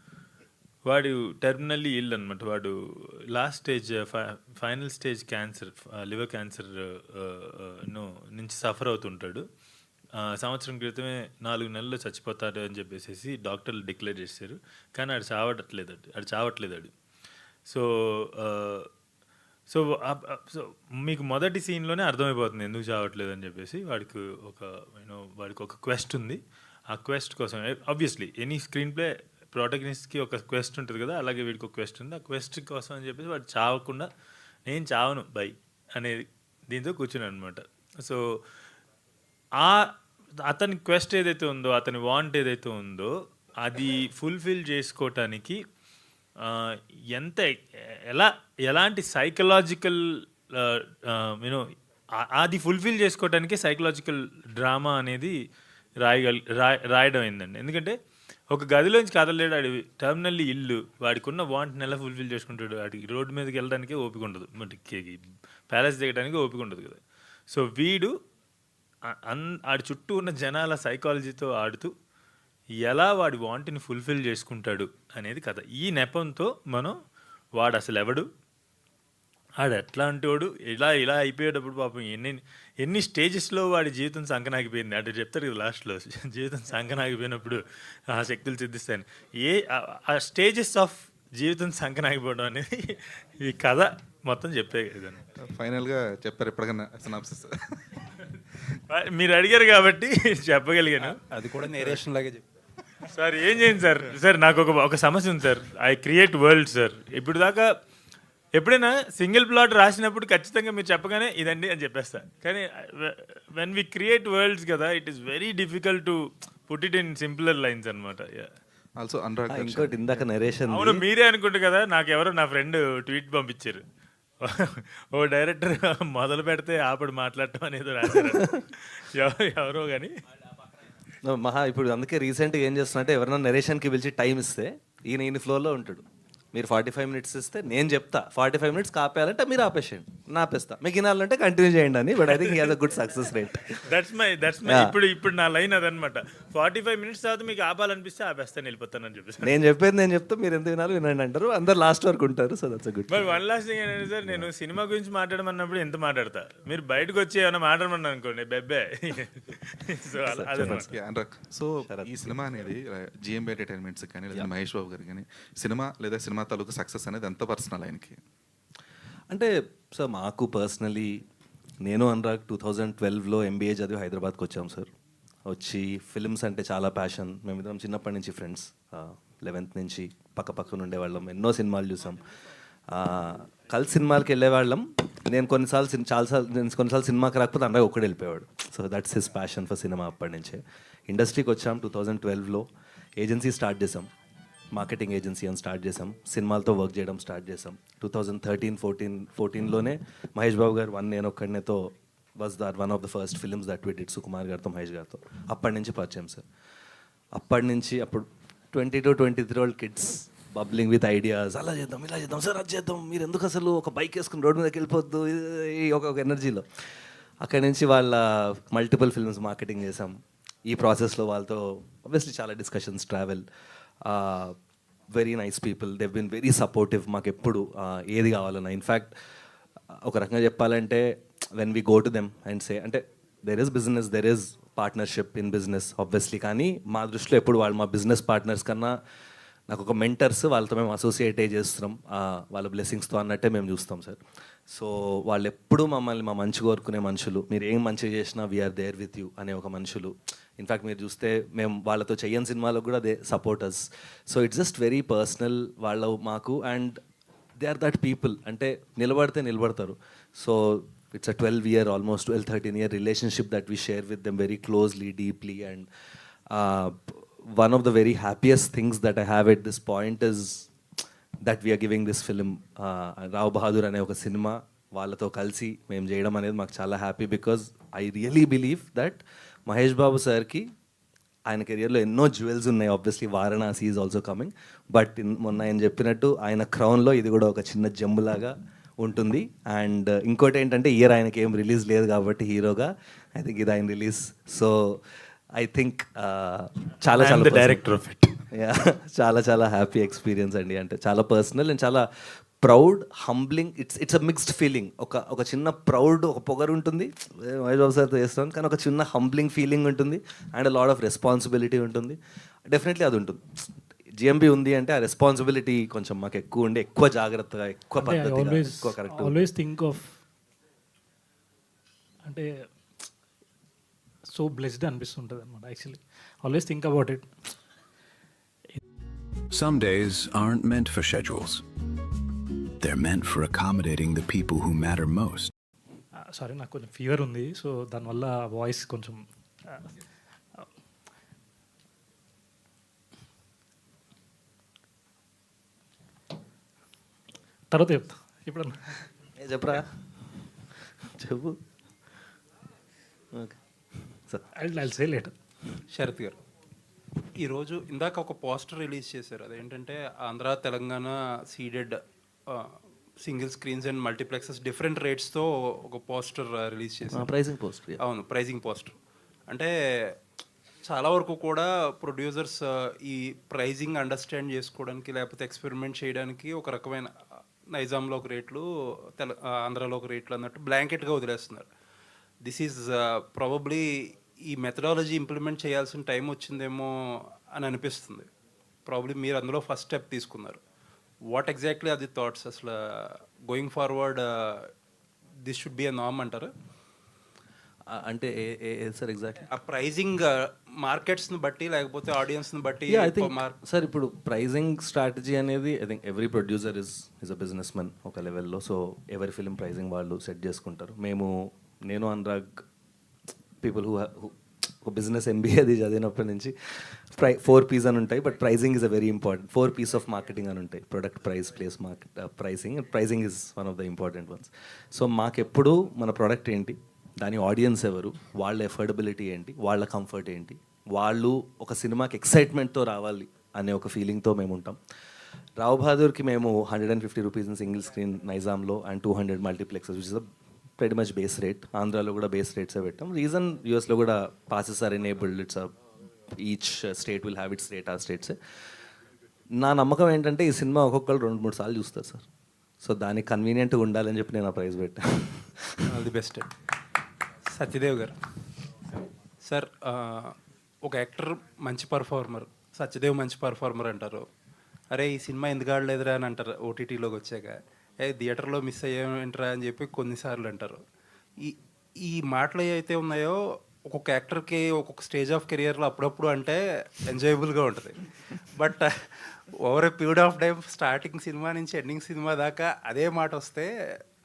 వాడు టెర్మినల్లీ ఇల్ అనమాట. వాడు last stage final stage cancer, liver cancer నుంచి సఫర్ అవుతుంటాడు. సంవత్సరం క్రితమే 4 నెలల్లో చచ్చిపోతాడు అని చెప్పేసి డాక్టర్లు డిక్లేర్ చేశారు. కానీ ఆడు చావట్లేదు. సో సో సో మీకు మొదటి సీన్లోనే అర్థమైపోతుంది ఎందుకు చావట్లేదు అని చెప్పేసి వాడికి ఒక క్వెస్ట్ ఉంది. ఆ క్వెస్ట్ కోసం ఆబ్వియస్లీ ఎనీ స్క్రీన్ ప్లే ప్రోటగనిస్ట్కి ఒక క్వెస్ట్ ఉంటుంది కదా, అలాగే వీడికి ఒక క్వెస్ట్ ఉంది. ఆ క్వెస్ట్ కోసం అని చెప్పేసి వాడు చావకుండా నేను చావను బై అనేది దీంతో కూర్చున్నాను అనమాట. సో అతని క్వెస్ట్ ఏదైతే ఉందో, అతని వాంట్ ఏదైతే ఉందో అది ఫుల్ఫిల్ చేసుకోవటానికి ఎలాంటి సైకలాజికల్ అది ఫుల్ఫిల్ చేసుకోవటానికి సైకలాజికల్ డ్రామా అనేది రాయడం అయిందండి. ఎందుకంటే ఒక గదిలోంచి కదలేడు, ఆడి టర్మినల్లీ ఇల్లు, వాడికి ఉన్న వాంట్ని ఎలా ఫుల్ఫిల్ చేసుకుంటాడు, వాడికి రోడ్డు మీదకి వెళ్ళడానికి ఓపిక ఉండదు, ప్యాలెస్ దిగడానికి ఓపిక ఉండదు కదా. సో వీడు ఆడి చుట్టూ ఉన్న జనాల సైకాలజీతో ఆడుతూ ఎలా వాడి వాంట్ని ఫుల్ఫిల్ చేసుకుంటాడు అనేది కథ. ఈ నెపంతో మనం వాడు అసలు ఎవడు, ఆడు ఎట్లాంటి వాడు, ఇలా అయిపోయేటప్పుడు పాపం ఎన్ని స్టేజెస్లో వాడి జీవితం సంకనాగిపోయింది అంటే చెప్తారు కదా లాస్ట్లో, జీవితం సంకనాగిపోయినప్పుడు ఆ శక్తులు సిద్ధిస్తాయని. ఆ స్టేజెస్ ఆఫ్ జీవితం సంకనాగిపోవడం అనేది ఈ కథ మొత్తం చెప్పే కదండి. ఫైనల్గా చెప్పారు ఎప్పటికన్నా సినాప్సిస్? మీరు అడిగారు కాబట్టి చెప్పగలిగాను. అది కూడా నేరేషన్ లాగే చెప్పి. సార్ ఏం చేయండి సార్ నాకు ఒక సమస్య ఉంది sir. I create world sir. ఇప్పుడు దాకా ఎప్పుడైనా సింగిల్ ప్లాట్ రాసినప్పుడు ఖచ్చితంగా మీరు చెప్పగానే ఇదండి అని చెప్పేస్తా. కానీ వెన్ వి క్రియేట్ వరల్డ్స్ కదా, it is very difficult to put it in simpler lines అనమాట. ఆల్సో అనురాగ్ ఇంకోటి ఇందాక నరేషన్ అవును మీరే అనుకుంటు కదా, నాకు ఎవరో నా ఫ్రెండ్ ట్వీట్ పంపించారు, ఓ డైరెక్టర్ మొదలు పెడితే ఆపడు మాట్లాడటం అనేది రాశారు ఎవరో కానీ. మహా ఇప్పుడు అందుకే రీసెంట్గా ఏం చేస్తున్నా అంటే ఎవరైనా నరేషన్కి పిలిచి టైం ఇస్తే ఈయన ఫ్లోలో ఉంటాడు. మీరు 45 minutes ఇస్తే నేను చెప్తా 45 minutes ఆపేయాలంటే మీరు ఆపేసేయండి, నా ఆపేస్తా, మీకు వినాలంటే కంటిన్యూ చేయండి అని. But I think has a good success rate. That's my ఇప్పుడు నా లైన్ అదనమాట. 45 minutes తర్వాత మీకు ఆపాలనిపిస్తే ఆపేస్తాను, వెళ్ళిపోతానని చెప్పేసి నేను చెప్తా, మీరు ఎంత వినాలో వినండి అంటారు, అందరు లాస్ట్ వరకు ఉంటారు. So that's a good. మరి వన్ లాస్ట్ థింగ్ ఏంటంటే సార్, నేను సినిమా గురించి మాట్లాడమన్నప్పుడు ఎంత మాట్లాడతా, మీరు బయటకు వచ్చి ఏమైనా మాట్లాడమన్నా అనుకోండి బెబ్బే. సో అనురాగ్, సో ఈ సినిమా అనేది జిఎంబి ఎంటర్టైన్మెంట్స్ కానీ లేదా మహేష్ బాబు గారు కానీ సినిమా లేదా సినిమా తాలూకు సక్సెస్ అనేది ఎంత పర్సనల్ ఆయనకి? అంటే సార్ మాకు పర్సనలీ నేను అనురాగ్ 2012లో MBA చదివి హైదరాబాద్కి వచ్చాం సార్. వచ్చి ఫిల్మ్స్ అంటే చాలా ప్యాషన్. మేమిద్దరం చిన్నప్పటి నుంచి ఫ్రెండ్స్, 11th నుంచి పక్కన ఉండేవాళ్ళం, ఎన్నో సినిమాలు చూసాం, కలిసి సినిమాలకి వెళ్ళేవాళ్ళం. నేను కొన్నిసార్లు సినిమాకి రాకపోతే అనురాగ్ ఒక్కడే వెళ్ళిపోయేవాడు. So that's his passion for cinema. అప్పటి నుంచే ఇండస్ట్రీకి వచ్చాం. 2012లో ఏజెన్సీ స్టార్ట్ చేసాం, మార్కెటింగ్ ఏజెన్సీ అని స్టార్ట్ చేసాం, సినిమాలతో వర్క్ చేయడం స్టార్ట్ చేసాం. 2013-14లోనే మహేష్ బాబు గారు నేను ఒక్కడినేతో was one of the first films that we did, Sukumar గారితో మహేష్ గారితో. అప్పటి నుంచి పరిచయం సార్. అప్పుడు 20 to 23 old kids bubbling with ideas, అలా చేద్దాం ఇలా చేద్దాం సార్, అది చేద్దాం, మీరు ఎందుకు అసలు ఒక బైక్ వేసుకుని రోడ్డు మీదకి వెళ్ళిపోద్దు, ఒక ఎనర్జీలో. అక్కడి నుంచి వాళ్ళ మల్టిపుల్ ఫిల్మ్స్ మార్కెటింగ్ చేసాం. ఈ ప్రాసెస్లో వాళ్ళతో ఆబ్వియస్లీ చాలా discussions, travel, very nice people, they've been very supportive మాకు ఎప్పుడు ఏది కావాలన్నా. ఇన్ఫ్యాక్ట్ ఒక రకంగా చెప్పాలంటే when we go to them and say, అంటే there is business, there is partnership in business obviously, కానీ మా దృష్టిలో ఎప్పుడు వాళ్ళు మా బిజినెస్ పార్ట్నర్స్ కన్నా నాకు ఒక మెంటర్స్, వాళ్ళతో మేము అసోసియేట్ చేస్తున్నాం వాళ్ళ బ్లెస్సింగ్స్తో అన్నట్టే మేము చూస్తాం సార్. సో వాళ్ళు ఎప్పుడూ మమ్మల్ని మా మంచి కోరుకునే మనుషులు, మీరు ఏం మంచిగా చేసినా వీఆర్ దేర్ విత్ యూ అనే ఒక మనుషులు. ఇన్ఫ్యాక్ట్ మీరు చూస్తే మేము వాళ్ళతో చెయ్యని సినిమాలకు కూడా they supporters. So it's just very personal వాళ్ళ మాకు, and they are that people. అంటే నిలబడితే నిలబడతారు. So it's a 12-year, almost 12-13-year relationship that we share with them very closely, deeply, and one of the very happiest things that I have at this point is that we are giving this film, Rao Bahadur అనే ఒక cinema వాళ్ళతో కలిసి మేము చేయడం అనేది మాకు చాలా happy. Because I really believe that Mahesh Babu సార్కి ఆయన కెరియర్లో ఎన్నో జ్యువెల్స్ ఉన్నాయి. Obviously Varanasi is also coming, but మొన్న ఆయన చెప్పినట్టు ఆయన క్రౌన్లో ఇది కూడా ఒక చిన్న జంబులాగా ఉంటుంది. అండ్ ఇంకోటి ఏంటంటే ఇయర్ ఆయనకి ఏం రిలీజ్ లేదు కాబట్టి హీరోగా, ఐ థింక్ ఇది ఆయన రిలీజ్. సో ఐ థింక్ చాలా డైరెక్టర్ ఆఫ్ ఇట్. చాలా హ్యాపీ ఎక్స్పీరియన్స్ అండి. అంటే చాలా పర్సనల్ అండ్ చాలా proud, humbling. It's a mixed feeling. ఒక చిన్న ప్రౌడ్, ఒక పొగరు ఉంటుంది మహేష్ బాబు సార్తో చేస్తాను, కానీ ఒక చిన్న హంబ్లింగ్ ఫీలింగ్ ఉంటుంది అండ్ లాట్ ఆఫ్ రెస్పాన్సిబిలిటీ ఉంటుంది. డెఫినెట్లీ అది ఉంటుంది. జిఎంబి ఉంది అంటే ఆ రెస్పాన్సిబిలిటీ కొంచెం మాకు ఎక్కువ ఉండి ఎక్కువ జాగ్రత్తగా ఎక్కువ పద్ధతిగా ఎక్కువ కరెక్ట్ ఆల్వేస్ థింక్ ఆఫ్, అంటే సో బ్లెస్డ్ అనిపిస్తుంటుంది అనమాట. Actually always think about it. Some days aren't meant for schedules. They're meant for accommodating the people who matter most. Sorry, నాకు కొంచెం ఫీవర్ ఉంది, సో దానివల్ల వాయిస్ కొంచెం తర్వాత చెప్తా. ఇప్పుడు చెప్పరా చెప్పు. Okay sir, I say later. Sharath గారు, ఈరోజు ఇందాక ఒక పోస్టర్ రిలీజ్ చేశారు. అదేంటంటే Andhra Telangana Ceded single screens and multiplexes different రేట్స్తో ఒక పోస్టర్ రిలీజ్ చేశారు. Pricing post. అవును, ప్రైజింగ్ పోస్టర్. అంటే చాలా వరకు కూడా ప్రొడ్యూసర్స్ ఈ ప్రైజింగ్ అండర్స్టాండ్ చేసుకోవడానికి లేకపోతే ఎక్స్పెరిమెంట్ చేయడానికి ఒక రకమైన నైజాంలో ఒక రేట్లు, ఆంధ్రాలో ఒక రేట్లు అన్నట్టు బ్లాంకెట్గా వదిలేస్తున్నారు. దిస్ ఈజ్ ప్రాబబ్లీ ఈ మెథడాలజీ ఇంప్లిమెంట్ చేయాల్సిన టైం వచ్చిందేమో అని అనిపిస్తుంది. ప్రాబ్లీ మీరు అందులో ఫస్ట్ స్టెప్ తీసుకున్నారు. What exactly are the thoughts? అసలు going forward this should be a norm అంటారు? అంటే సార్ ఎగ్జాక్ట్లీ ఆ ప్రైజింగ్ మార్కెట్స్ని బట్టి లేకపోతే ఆడియన్స్ని బట్టి? ఐ థింక్ సార్ ఇప్పుడు ప్రైజింగ్ స్ట్రాటజీ అనేది I think every producer is a business men ఒక లెవెల్లో. సో ఎవరి ఫిలిం ప్రైజింగ్ వాళ్ళు సెట్ చేసుకుంటారు. నేను అనురాగ్ పీపుల్ హూ ఒక బిజినెస్ ఎంబీఏ అది చదివినప్పటి నుంచి 4 P's అని ఉంటాయి, but pricing is a very important. 4 P's of marketing అని ఉంటాయి: product, price, place, market, pricing. And pricing is one of the important ones. So మాకెప్పుడు మన ప్రోడక్ట్ ఏంటి, దాని ఆడియన్స్ ఎవరు, వాళ్ళ ఎఫోర్డబిలిటీ ఏంటి, వాళ్ళ కంఫర్ట్ ఏంటి, వాళ్ళు ఒక సినిమాకి ఎక్సైట్మెంట్తో రావాలి అనే ఒక ఫీలింగ్తో మేము ఉంటాం. రావ్ బహదూర్కి మేము 150 రూపీస్ ఇన్ సింగిల్ స్క్రీన్ నైజాంలో and 200 multiplexes, which is pretty much base rate. ఆంధ్రాలో కూడా బేస్ రేట్సే పెట్టాం. రీజన్ యూఎస్లో కూడా passes are enabled. It's each state will have its rate, ఆ స్టేట్సే. నా నమ్మకం ఏంటంటే ఈ సినిమా ఒక్కొక్కరు 2-3 సార్లు చూస్తారు సార్. సో దానికి కన్వీనియంట్గా ఉండాలని చెప్పి నేను ఆ ప్రైజ్ పెట్టాను. All the best. సత్యదేవ్ గారు సార్, ఒక యాక్టర్ మంచి పర్ఫార్మర్, సత్యదేవ్ మంచి పర్ఫార్మర్ అంటారు. అరే ఈ సినిమా ఎందుకు ఆడలేదురా అని అంటారు ఓటీటీలోకి వచ్చాక. థియేటర్లో మిస్ అయ్యేంటరా అని చెప్పి కొన్నిసార్లు అంటారు. ఈ మాటలు ఏవైతే ఉన్నాయో ఒక్కొక్క యాక్టర్కి ఒక్కొక్క స్టేజ్ ఆఫ్ కెరియర్లో అప్పుడప్పుడు అంటే ఎంజాయబుల్గా ఉంటుంది. But over a period of time, starting cinema నుంచి ఎండింగ్ సినిమా దాకా అదే మాట వస్తే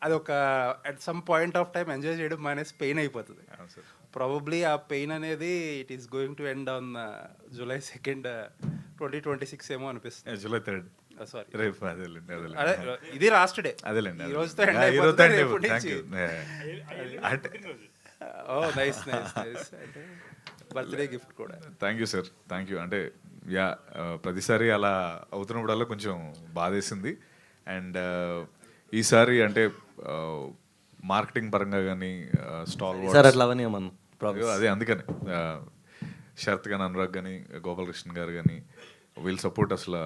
అది ఒక at some point of time enjoy చేయడం మానేసి పెయిన్ అయిపోతుంది. ప్రాబబ్లీ ఆ పెయిన్ అనేది it is going to end on July 2nd, 2026 ఏమో అనిపిస్తుంది. July 3rd. సారీ, రేపు అదేలేండి. అదే ఇది లాస్ట్ డే. అదేలేండి. ఈ రోజుతో ఎండ్ అయిపోతుంది. రేపటి నుంచి. ఓ నైస్ నైస్ నైస్. అంటే బర్త్డే గిఫ్ట్ కూడా. Thank you sir, thank you. అంటే ప్రతిసారి అలా అవుతున్నప్పుడల్లా కొంచెం బాధేసింది. అండ్ ఈసారి అంటే మార్కెటింగ్ పరంగా కానీ స్టాల్ సార్ అట్లా అవన్నీ ఏమన్నా అదే అందుకని శరత్ కానీ, అనురాగ్ కానీ, గోపాలకృష్ణ గారు కానీ వీల్ సపోర్ట్ అసలు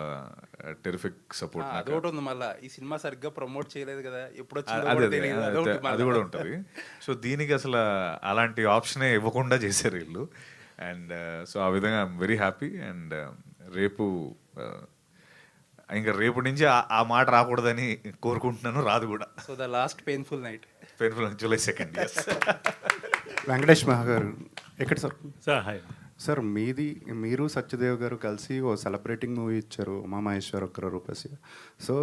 టెరిఫిక్ సపోర్ట్. అదొకటి ఉంది, మళ్ళీ ఈ సినిమా సరిగ్గా ప్రమోట్ చేయలేదు కదా, ఎప్పుడు అది కూడా ఉంటుంది. సో దీనికి అసలు అలాంటి ఆప్షనే ఇవ్వకుండా చేశారు వీళ్ళు. అండ్ సో ఆ విధంగా ఐఎమ్ వెరీ హ్యాపీ. అండ్ రేపు ఇంకా రేపు నుంచి ఆ మాట రాకూడదని కోరుకుంటున్నాను, రాదు కూడా. So the last painful night. Painful July 2nd. Venkatesh మహా గారు ఎక్కడ సార్? సార్ హాయ్ సార్, మీరు సత్యదేవ్ గారు కలిసి ఓ సెలబ్రేటింగ్ మూవీ ఇచ్చారు, ఉమామహేశ్వర ఒక్కర రూపసి. సో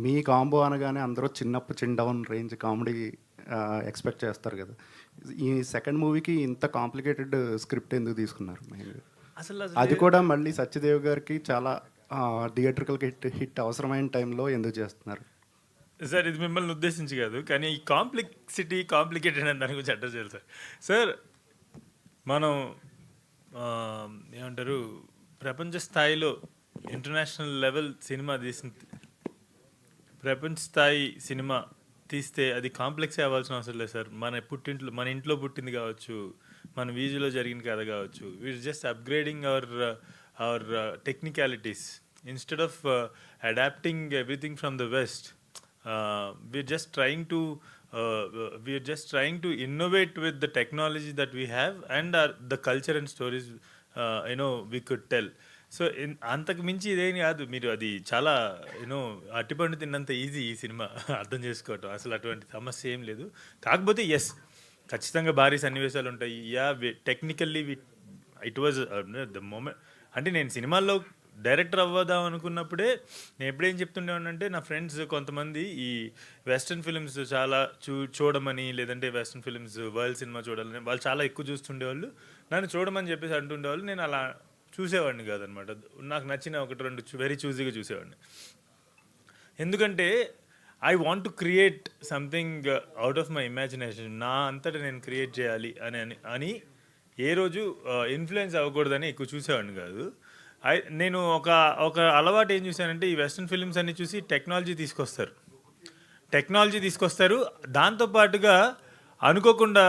మీ కాంబో అనగానే అందరూ చిన్ డౌన్ రేంజ్ కామెడీ ఎక్స్పెక్ట్ చేస్తారు కదా. ఈ సెకండ్ మూవీకి ఇంత కాంప్లికేటెడ్ స్క్రిప్ట్ ఎందుకు తీసుకున్నారు అసలు? అది కూడా మళ్ళీ సత్యదేవ్ గారికి చాలా థియేట్రికల్ హిట్ అవసరమైన టైంలో ఎందుకు చేస్తున్నారు సార్? ఇది మిమ్మల్ని ఉద్దేశించి కాదు, కానీ ఈ కాంప్లికేటెడ్ అని దాని గురించి అడ్రస్ చేయాలి సార్. సార్ మనం ఏమంటారు, ప్రపంచ స్థాయిలో ఇంటర్నేషనల్ లెవెల్ సినిమా ప్రపంచ స్థాయి సినిమా తీస్తే అది కాంప్లెక్స్ అవ్వాల్సిన అవసరం లేదు సార్. మన ఇంట్లో పుట్టింది కావచ్చు, మన వీధిలో జరిగిన కథ కావచ్చు. We're just upgrading our technicalities instead of adapting everything from the west. We're just trying to innovate with the technology that we have and the culture and stories we could tell. So అంతకు మించి ఇదేం కాదు, మీరు అది చాలా అట్టిపండు తిన్నంత easy ఈ cinema అర్థం చేసుకోవటం, అసలు అటువంటి సమస్య ఏం లేదు. కాకపోతే ఎస్, ఖచ్చితంగా భారీ సన్నివేశాలు ఉంటాయి. Technically it was the moment. అంటే నేను సినిమాల్లో డైరెక్టర్ అవ్వదాం అనుకున్నప్పుడే నేను ఎప్పుడేం చెప్తుండేవాడినంటే, నా ఫ్రెండ్స్ కొంతమంది ఈ వెస్ట్రన్ ఫిల్మ్స్ చాలా చూడమని, లేదంటే వెస్ట్రన్ ఫిల్మ్స్ వరల్డ్ సినిమా చూడాలని వాళ్ళు చాలా ఎక్కువ చూస్తుండేవాళ్ళు. నన్ను చూడమని చెప్పేసి అంటుండేవాళ్ళు. నేను అలా చూసేవాడిని కాదనమాట. నాకు నచ్చిన ఒకటి రెండు వెరీ చూజీగా చూసేవాడిని. ఎందుకంటే I want to create something out of my imagination. నా అంతటా నేను క్రియేట్ చేయాలి అని ఏ రోజు ఇన్ఫ్లుయెన్స్ అవ్వకూడదని ఎక్కువ చూసేవాడిని కాదు. నేను ఒక అలవాటు ఏం చూశానంటే, ఈ వెస్ట్రన్ ఫిల్మ్స్ అన్ని చూసి టెక్నాలజీ తీసుకొస్తారు. దాంతోపాటుగా అనుకోకుండా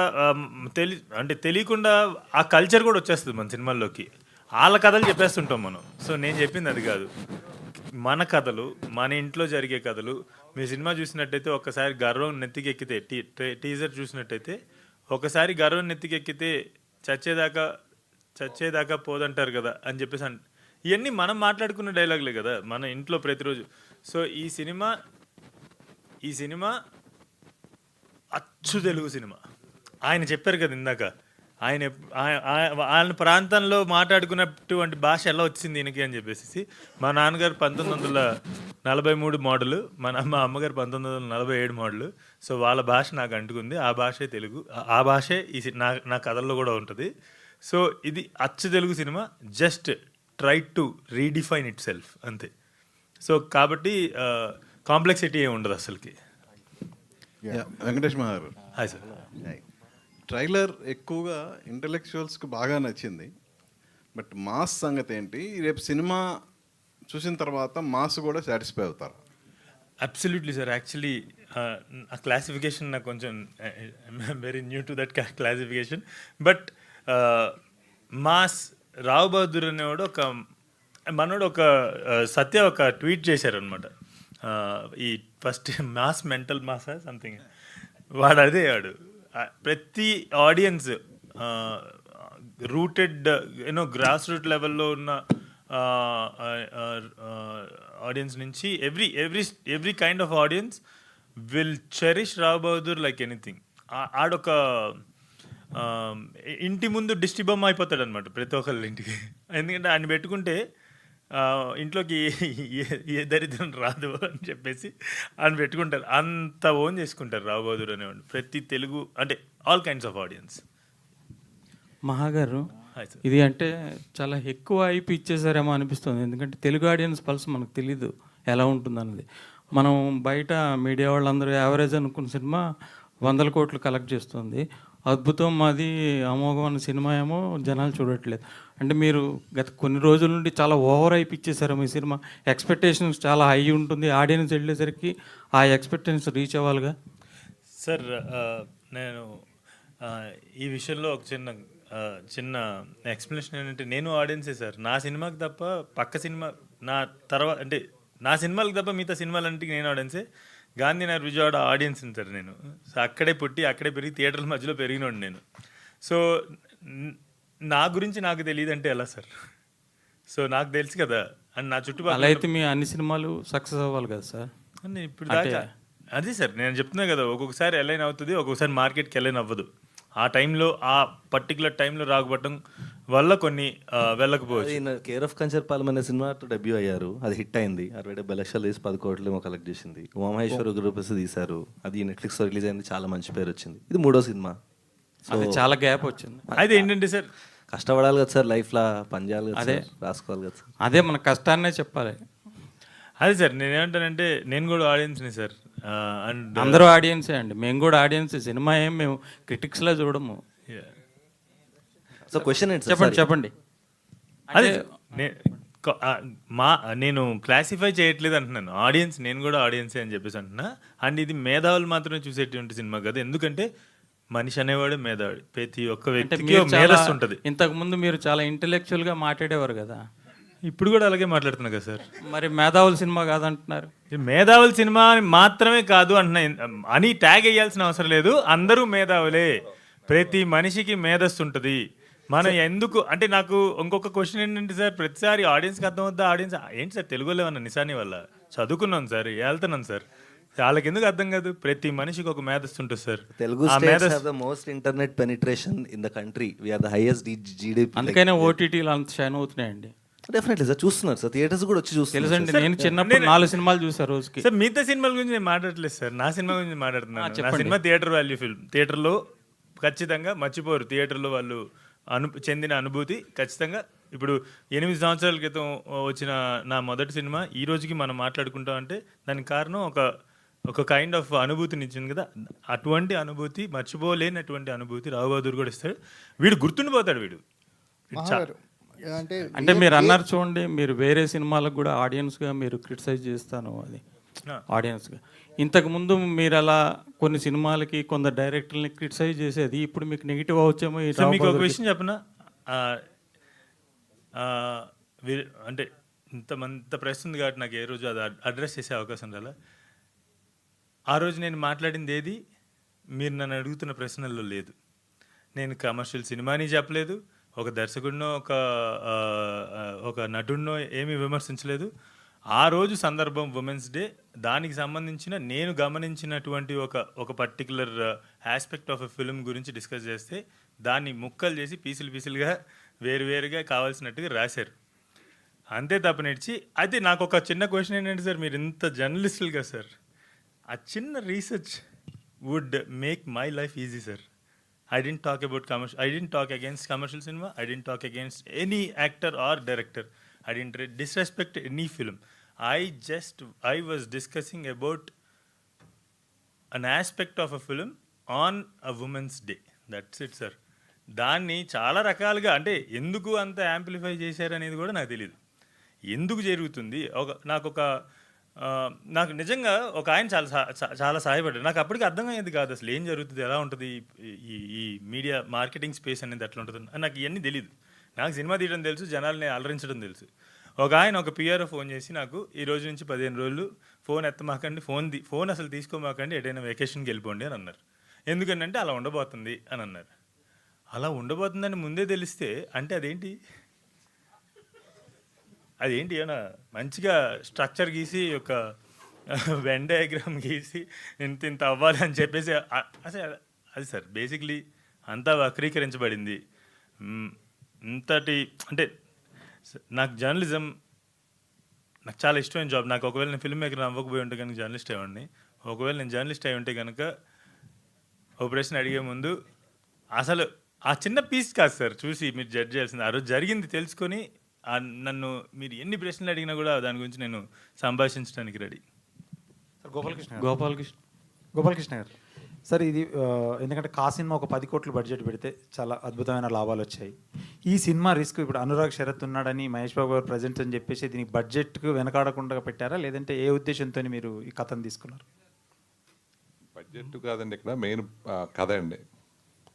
తెలియకుండా ఆ కల్చర్ కూడా వచ్చేస్తుంది మన సినిమాల్లోకి. వాళ్ళ కథలు చెప్పేస్తుంటాం మనం. సో నేను చెప్పింది అది కాదు, మన కథలు, మన ఇంట్లో జరిగే కథలు. మీ సినిమా చూసినట్టయితే ఒకసారి గర్వం నెత్తికెక్కితే, టీజర్ చూసినట్టయితే ఒకసారి గర్వం నెత్తికెక్కితే చచ్చేదాకా పోదంటారు కదా అని చెప్పేసి ఇవన్నీ మనం మాట్లాడుకున్న డైలాగులే కదా మన ఇంట్లో ప్రతిరోజు. సో ఈ సినిమా అచ్చు తెలుగు సినిమా. ఆయన చెప్పారు కదా ఇందాక, ఆయన ప్రాంతంలో మాట్లాడుకున్నటువంటి భాష ఎలా వచ్చింది దీనికి అని చెప్పేసి. మా నాన్నగారు 1943 మోడలు, మా అమ్మగారు 1947 మోడలు. సో వాళ్ళ భాష నాకు అంటుకుంది, ఆ భాషే తెలుగు, ఆ భాషే నా కథల్లో కూడా ఉంటుంది. సో ఇది అచ్చు Telugu cinema, just try to redefine it self అంతే. సో కాబట్టి కాంప్లెక్సిటీ ఏమి ఉండదు అసలుకి. వెంకటేష్ గారు, హాయ్ సార్. ట్రైలర్ ఎక్కువగా ఇంటలెక్చువల్స్కి బాగా నచ్చింది, బట్ మాస్ సంగతి ఏంటి? రేపు సినిమా చూసిన తర్వాత మాస్ కూడా సాటిస్ఫై అవుతారు? Absolutely sir. యాక్చువల్లీ ఆ క్లాసిఫికేషన్ నాకు కొంచెం very new to that classification. But mass Rao Bahadur అనేవాడు ఒక సత్య ఒక ట్వీట్ చేశారనమాట. ఈ ఫస్ట్ మాస్ మెంటల్ మాసా సంథింగ్ వాడు అదే వాడు. ప్రతి ఆడియన్స్ రూటెడ్ గ్రాస్ రూట్ లెవెల్లో ఉన్న ఆడియన్స్ నుంచి every kind of audience will cherish Rao Bahadur like anything. ఆడొక ఇంటి ముందు దిష్టి బొమ్మ అయిపోతాడు అనమాట ప్రతి ఒక్కళ్ళ ఇంటికి. ఎందుకంటే ఆయన పెట్టుకుంటే ఇంట్లోకి ఏ దరిద్రం రాదు అని చెప్పేసి ఆయన పెట్టుకుంటారు. అంత ఓన్ చేసుకుంటారు రావు బహదూర్ అనేవాడు ప్రతి తెలుగు, అంటే ఆల్ కైండ్స్ ఆఫ్ ఆడియన్స్. మహాగారు, ఇది అంటే చాలా ఎక్కువ అయిపోయి ఇచ్చేసారేమో అనిపిస్తుంది. ఎందుకంటే తెలుగు ఆడియన్స్ పల్స్ మనకు తెలీదు ఎలా ఉంటుందన్నది. మనం బయట మీడియా వాళ్ళందరూ యావరేజ్ అనుకున్న సినిమా 100 కోట్లు కలెక్ట్ చేస్తుంది. అద్భుతం, మాది అమోఘం అన్న సినిమా ఏమో జనాలు చూడట్లేదు. అంటే మీరు గత కొన్ని రోజుల నుండి చాలా ఓవర్ అయిపిచ్చేసారు మీ సినిమా. ఎక్స్పెక్టేషన్స్ చాలా హై ఉంటుంది, ఆడియన్స్ వెళ్ళేసరికి ఆ ఎక్స్పెక్టేషన్స్ రీచ్ అవ్వాలిగా. సార్ నేను ఈ విషయంలో ఒక చిన్న ఎక్స్ప్లెనేషన్ ఏంటంటే, నేను ఆడియన్సే సార్. నా సినిమాకి తప్ప పక్క సినిమా నా సినిమాలకు తప్ప మిగతా సినిమాలంటే నేను ఆడియన్సే. గాంధీనగర్ విజయవాడ ఆడియన్స్ సార్ నేను. సో అక్కడే పుట్టి అక్కడే పెరిగి థియేటర్ల మధ్యలో పెరిగినోడు నేను. సో నా గురించి నాకు తెలియదు అంటే ఎలా సార్? సో నాకు తెలుసు కదా, అండ్ నా చుట్టుపక్కల అలా అయితే మీ అన్ని సినిమాలు సక్సెస్ అవ్వాలి కదా సార్. నేను ఇప్పుడు దాకా అదే సార్ నేను చెప్తున్నా కదా, ఒక్కొక్కసారి ఎలైన్ అవుతుంది, ఒక్కొక్కసారి మార్కెట్కి ఎలైన్ అవ్వదు. ఆ టైంలో ఆ పర్టికులర్ టైంలో రాకపోవటం వల్ల కొన్ని వెళ్ళకపోవచ్చు. కేర్ ఆఫ్ కంచర్పాలెం అనే సినిమా డెబ్యూ అయ్యారు, అది హిట్ అయింది. 60-70 లక్షలు తీసి 10 కోట్లు కలెక్ట్ చేసింది. ఉమామహేశ్వర గ్రూప్స్ తీశారు, అది నెట్ఫ్లిక్స్లో రిలీజ్ అయింది, చాలా మంచి పేరు వచ్చింది. ఇది 3వ సినిమా. అది చాలా గ్యాప్ వచ్చింది. అయితే ఏంటంటే సార్, కష్టపడాలి కదా సార్, లైఫ్లో పని చేయాలి కదా, అదే రాసుకోవాలి కదా సార్. అదే మన కష్టాన్నే చెప్పాలి. అదే సార్ నేనేమంటానంటే, నేను కూడా ఆడియన్స్ని సార్. అండ్ అందరూ ఆడియన్సే అండి, మేము కూడా ఆడియన్సే. సినిమా ఏం మేము క్రిటిక్స్లో చూడము. సో క్వశ్చన్ ఏంటి? చెప్పండి. అదే నేను క్లాసిఫై చేయట్లేదు అంటున్నాను. ఆడియన్స్, నేను కూడా ఆడియన్సే అని చెప్పేసి అంటున్నా. అండ్ ఇది మేధావులు మాత్రమే చూసేటువంటి సినిమా కదా, ఎందుకంటే మనిషి అనేవాడు మేధావుడు. ప్రతి ఒక్క వ్యక్తికి మేధస్సు ఉంటుంది. ఇంతకుముందు మీరు చాలా ఇంటెలెక్చువల్గా మాట్లాడేవారు కదా, ఇప్పుడు కూడా అలాగే మాట్లాడుతున్నా కదా సార్. మరి మేధావుల సినిమా కాదంటున్నారు. మేధావుల సినిమా మాత్రమే కాదు అంటున్నా అని ట్యాగ్ వేయాల్సిన అవసరం లేదు. అందరూ మేధావులే, ప్రతి మనిషికి మేధస్సు ఉంటుంది. మనం ఎందుకు అంటే నాకు ఇంకొక క్వశ్చన్ ఏంటంటే సార్, ప్రతిసారి ఆడియన్స్కి అర్థమవుద్దా, ఆడియన్స్ ఏంటి సార్ తెలుగులో ఏమన్నా నిశాని వల్ల చదువుకున్నాం సార్, వెళ్తున్నాం సార్, వాళ్ళకి ఎందుకు అర్థం కాదు? ప్రతి మనిషికి ఒక మేధస్సు ఉంటుంది sir. Telugu states have the most internet penetration in the country. We are the highest GDP. అందుకనే ఓటీటీలు అంత షైన్ అవుతున్నాయండి. డెఫినెట్లీ సార్, చూస్తున్నారు సార్, థియేటర్స్ కూడా వచ్చి చూస్తున్నారు. తెలుసండి, నేను చిన్నప్పుడు 4 సినిమాలు చూసాను రోజుకి. సార్ మిగతా సినిమాల గురించి నేను మాట్లాడలేదు సార్, నా సినిమా గురించి మాట్లాడుతున్నాను. నా సినిమా థియేటర్ వాల్యూ ఫిల్మ్. థియేటర్లో ఖచ్చితంగా మర్చిపోరు, థియేటర్లో వాళ్ళు చెందిన అనుభూతి ఖచ్చితంగా. ఇప్పుడు 8 సంవత్సరాల క్రితం వచ్చిన నా మొదటి సినిమా ఈ రోజుకి మనం మాట్లాడుకుంటాం అంటే దానికి కారణం ఒక కైండ్ ఆఫ్ అనుభూతిని ఇచ్చింది కదా. అటువంటి అనుభూతి, మర్చిపోలేనటువంటి అనుభూతి రావు బహదూర్ కూడా ఇస్తాడు. వీడు గుర్తుండిపోతాడు. వీడు అంటే మీరు అన్నారు చూడండి, మీరు వేరే సినిమాలకు కూడా ఆడియన్స్గా మీరు క్రిటిసైజ్ చేస్తాను అది ఆడియన్స్గా. ఇంతకుముందు మీరు అలా కొన్ని సినిమాలకి కొందరు డైరెక్టర్ని క్రిటిసైజ్ చేసేది, ఇప్పుడు మీకు నెగిటివ్ అవచ్చేమో. మీకు ఒక విషయం చెప్పనా, అంటే ఇంత ప్రెస్ ఉంది కాబట్టి నాకు ఏ రోజు అది అడ్రస్ చేసే అవకాశం రాలా. ఆ రోజు నేను మాట్లాడింది ఏది మీరు నన్ను అడుగుతున్న ప్రశ్నల్లో లేదు. నేను కమర్షియల్ సినిమాని చెప్పలేదు, ఒక దర్శకుడినో ఒక నటుడినో ఏమీ విమర్శించలేదు. ఆ రోజు సందర్భం ఉమెన్స్ డే, దానికి సంబంధించిన నేను గమనించినటువంటి ఒక particular aspect of a film గురించి డిస్కస్ చేస్తే దాన్ని ముక్కలు చేసి పీసులుగా వేరువేరుగా కావాల్సినట్టుగా రాశారు. అంతే తప్ప నడిచి. అయితే నాకు ఒక చిన్న క్వశ్చన్ ఏంటంటే సార్, మీరు ఇంత జర్నలిస్టులుగా సార్, ఆ చిన్న research would make my life easy sir. I didn't talk about commercial. I didn't talk against commercial cinema. I didn't talk against any actor or director. I didn't disrespect any film. I was discussing about an aspect of a film on a woman's day. That's it, sir. దాన్ని చాలా రకాలుగా అంటే ఎందుకు అంత amplify చేశారు అనేది కూడా నాకు తెలియదు. ఎందుకు జరుగుతుంది నాకు నిజంగా ఒక ఆయన చాలా సహాయపడ్డాడు. నాకు అప్పటికి అర్థమయ్యేది కాదు అసలు ఏం జరుగుతుంది, ఎలా ఉంటుంది ఈ మీడియా మార్కెటింగ్ స్పేస్ అనేది ఎట్లా ఉంటుంది నాకు ఇవన్నీ తెలియదు. నాకు సినిమా తీయడం తెలుసు, జనాల్ని అలరించడం తెలుసు. ఒక ఆయన ఒక పిఆర్ఓ ఫోన్ చేసి నాకు ఈ రోజు నుంచి 15 రోజులు ఫోన్ ఎత్తమాకండి, ఫోన్ అసలు తీసుకోమాకండి, ఎటైనా వెకేషన్కి వెళ్ళిపోండి అని అన్నారు. ఎందుకంటే అలా ఉండబోతుంది అని అన్నారు. అలా ఉండబోతుందని ముందే తెలిస్తే అంటే అదేంటి ఏమన్నా మంచిగా స్ట్రక్చర్ గీసి ఒక వెన్ డయాగ్రామ్ గీసి ఇంత అవ్వాలి అని చెప్పేసి అసలు అది సార్ బేసిక్లీ అంతా వక్రీకరించబడింది. ఇంతటి అంటే నాకు జర్నలిజం నాకు చాలా ఇష్టమైన జాబ్. నాకు ఒకవేళ నేను ఫిల్మ్ మేకర్ అవ్వకపోయి ఉంటే కనుక జర్నలిస్ట్ అయ్యండి. ఒకవేళ నేను జర్నలిస్ట్ అయి ఉంటే కనుక ఒక ప్రశ్న అడిగే ముందు అసలు ఆ చిన్న పీస్ కాదు సార్ చూసి మీరు జడ్జ్ చేయాల్సింది. ఆ రోజు జరిగింది తెలుసుకొని నన్ను మీరు ఎన్ని ప్రశ్నలు అడిగినా కూడా దాని గురించి నేను సంభాషించడానికి రెడీ. గోపాలకృష్ణ గారు సార్, ఇది ఎందుకంటే కా సినిమా ఒక 10 కోట్లు బడ్జెట్ పెడితే చాలా అద్భుతమైన లాభాలు వచ్చాయి. ఈ సినిమా రిస్క్ ఇప్పుడు అనురాగ్ శరత్ ఉన్నాడని మహేష్ బాబు గారు ప్రజెంట్ అని చెప్పేసి దీనికి బడ్జెట్కు వెనకాడకుండా పెట్టారా, లేదంటే ఏ ఉద్దేశంతో మీరు ఈ కథను తీసుకున్నారు? బడ్జెట్ కాదండి, ఇక్కడ మెయిన్ కథ అండి.